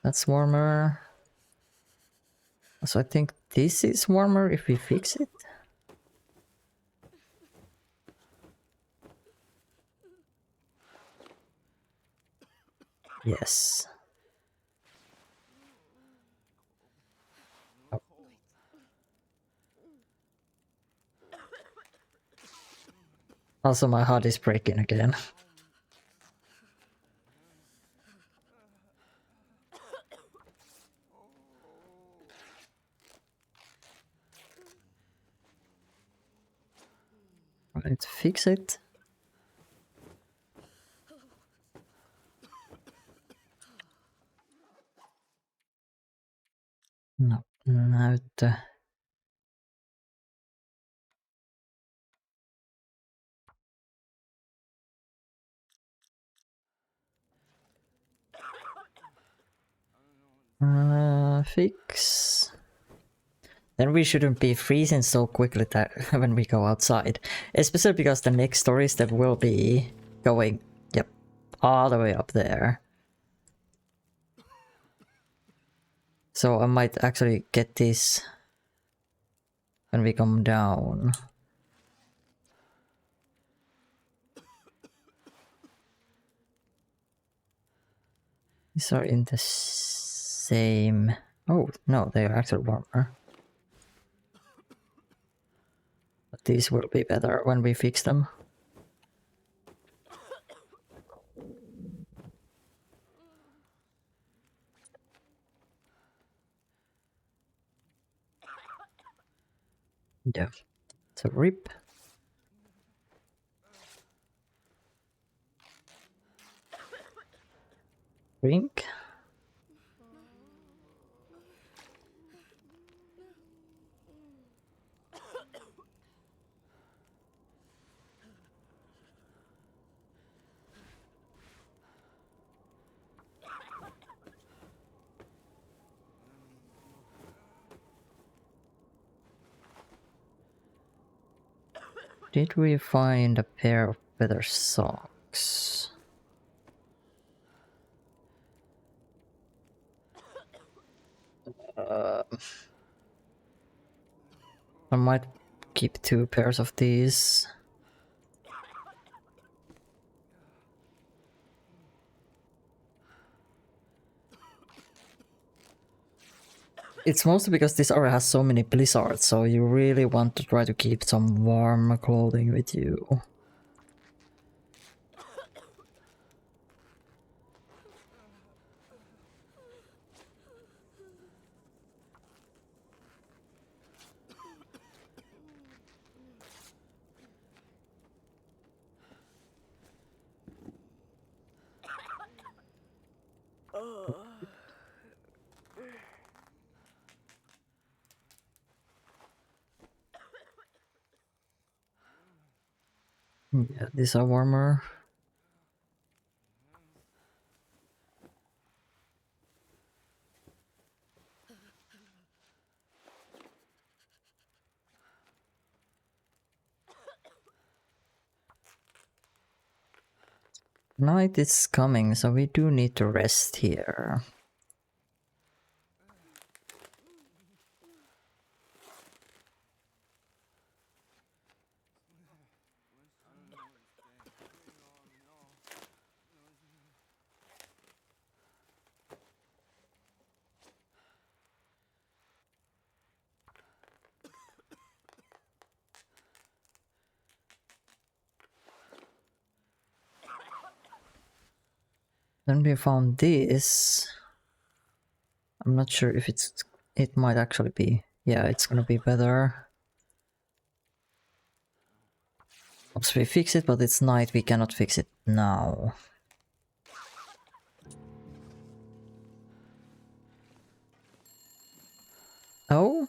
Speaker 1: That's warmer. So I think this is warmer if we fix it. Yes. Oh. Also, my heart is breaking again. Right, fix it. No, näyttö. Fix. Then we shouldn't be freezing so quickly that when we go outside. Especially because the next story step will be going, yep, all the way up there. So I might actually get this when we come down. These are in the same... Oh, no, they are actually warmer. But these will be better when we fix them. Yeah. So rip. Drink. Did we find a pair of better socks? I might keep 2 pairs of these. It's mostly because this area has so many blizzards, so you really want to try to keep some warm clothing with you. Yeah, these are warmer. Night is coming, so we do need to rest here. Then we found this. I'm not sure if it might actually be. Yeah, it's gonna be better. Once we fix it, but it's night, we cannot fix it now. Oh?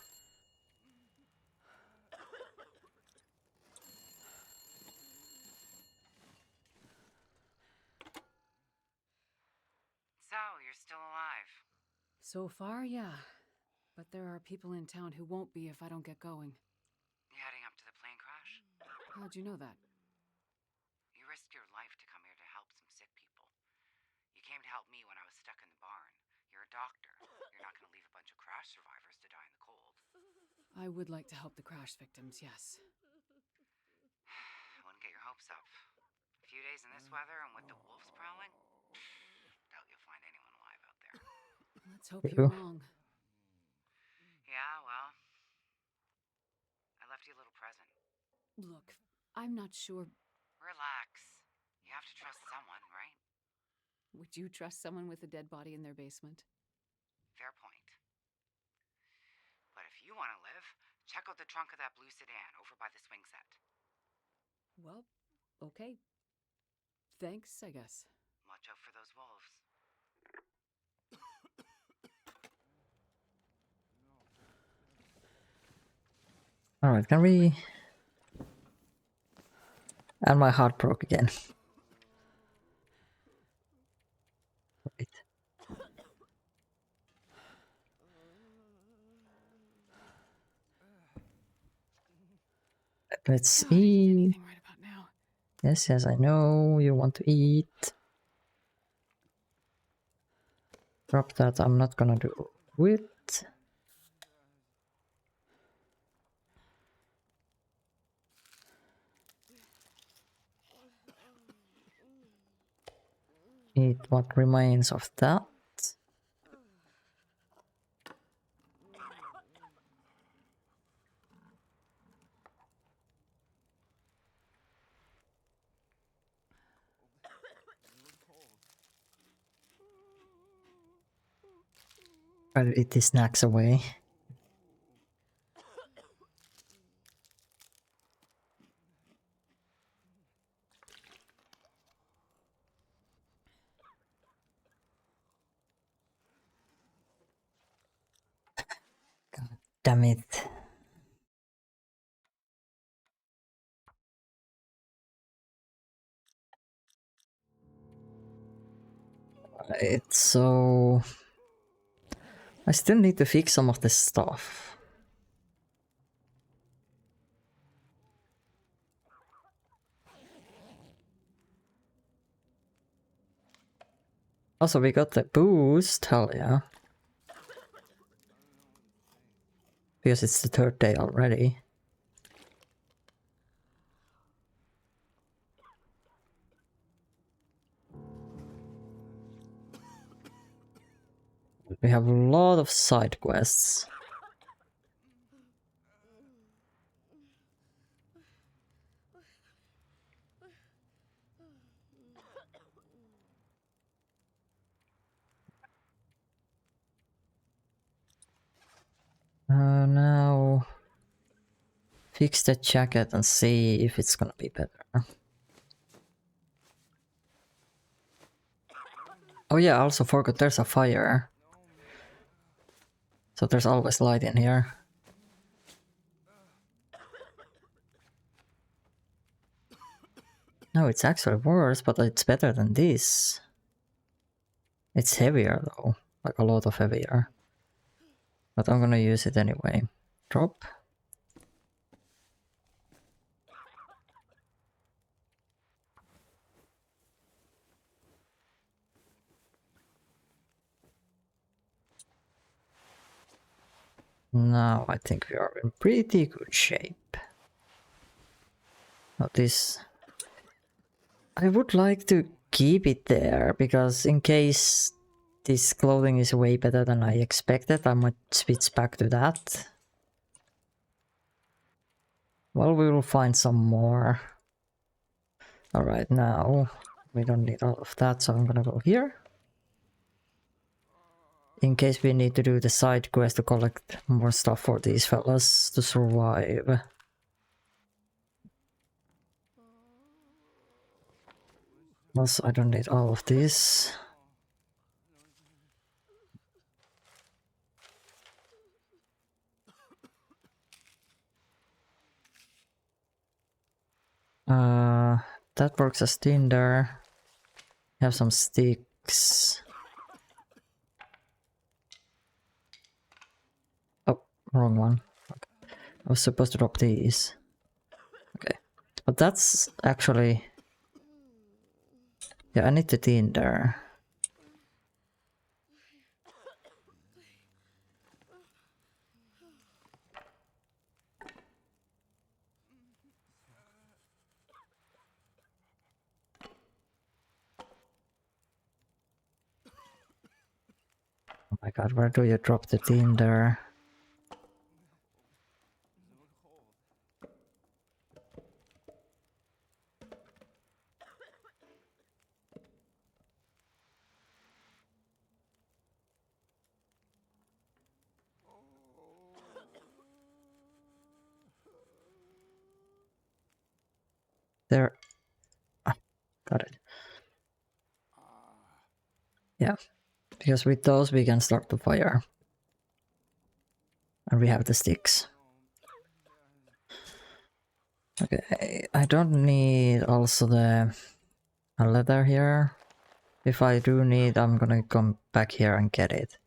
Speaker 10: So, you're still alive.
Speaker 5: So far, yeah. But there are people in town who won't be if I don't get going.
Speaker 10: You heading up to the plane crash?
Speaker 5: How'd you know that?
Speaker 10: You risked your life to come here to help some sick people. You came to help me when I was stuck in the barn. You're a doctor. You're not going to leave a bunch of crash survivors to die in the cold.
Speaker 5: I would like to help the crash victims, yes.
Speaker 10: I wouldn't get your hopes up. A few days in this weather and with the wolves prowling? Doubt you'll find anyone alive out there.
Speaker 5: Let's hope you're wrong.
Speaker 10: Yeah, well, I left you a little present.
Speaker 5: Look, I'm not sure.
Speaker 10: Relax. You have to trust someone, right?
Speaker 5: Would you trust someone with a dead body in their basement?
Speaker 10: Fair point. But if you want to live, check out the trunk of that blue sedan over by the swing set.
Speaker 5: Well, okay. Thanks, I guess.
Speaker 10: Watch out for those wolves.
Speaker 1: Alright, can we... And my heart broke again. Right. Let's eat.
Speaker 5: Right about now.
Speaker 1: Yes, yes, I know you want to eat. Drop that, I'm not gonna do it. Eat what remains of that. Try to eat these snacks away. Damn it. Right, so I still need to fix some of this stuff. Also, we got the boost, hell yeah. Because it's the third day already. We have a lot of side quests. Now fix the jacket and see if it's gonna be better. Oh yeah, I also forgot there's a fire. So there's always light in here. No, it's actually worse, but it's better than this. It's heavier though, like a lot of heavier. But I'm gonna use it anyway. Drop. Now I think we are in pretty good shape. Now this... I would like to keep it there, because in case this clothing is way better than I expected, I might switch back to that. Well, we will find some more. Alright, now we don't need all of that, so I'm gonna go here. In case we need to do the side quest to collect more stuff for these fellas to survive. Also, I don't need all of this. That works as tinder. Have some sticks. Oh, wrong one. Okay. I was supposed to drop these. Okay. But that's actually... Yeah, I need the tinder. Oh my god, where do you drop the tinder? There. Ah, got it. Yeah, because with those we can start the fire. And we have the sticks. Okay, I don't need also the leather here. If I do need, I'm gonna come back here and get it.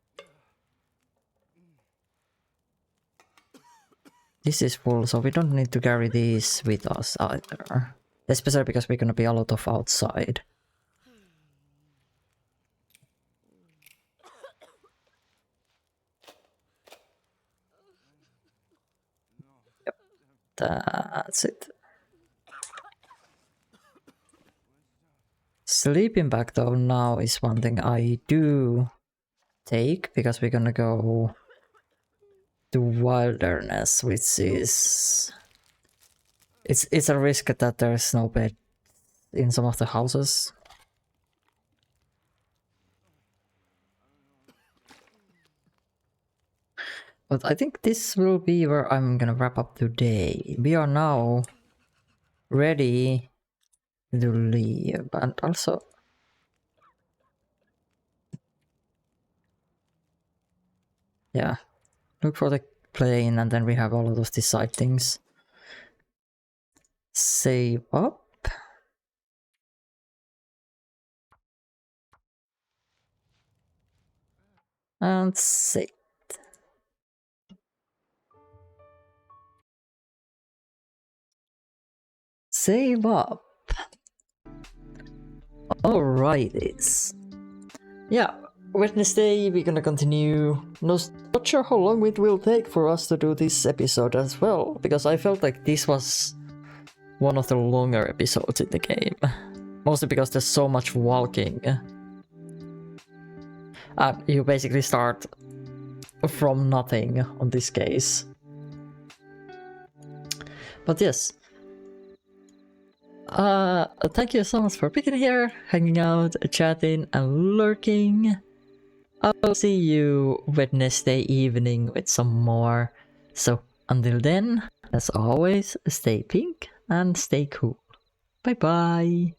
Speaker 1: This is full, so we don't need to carry these with us either. Especially because we're gonna be a lot of outside. Yep, that's it. Sleeping bag though now is one thing I do take, because we're gonna go to wilderness, which is... It's a risk that there's no bed in some of the houses. But I think this will be where I'm gonna wrap up today. We are now ready to leave, and also... Yeah, look for the plane, and then we have a lot of these side things. Save up. And save. Save up. Alrighties. Yeah, Wednesday we're gonna continue. Not sure how long it will take for us to do this episode as well, because I felt like this was one of the longer episodes in the game. Mostly because there's so much walking. You basically start from nothing on this case. But yes. Thank you so much for being here, hanging out, chatting, and lurking. I'll see you Wednesday evening with some more. So until then, as always, stay pink and stay cool. Bye bye.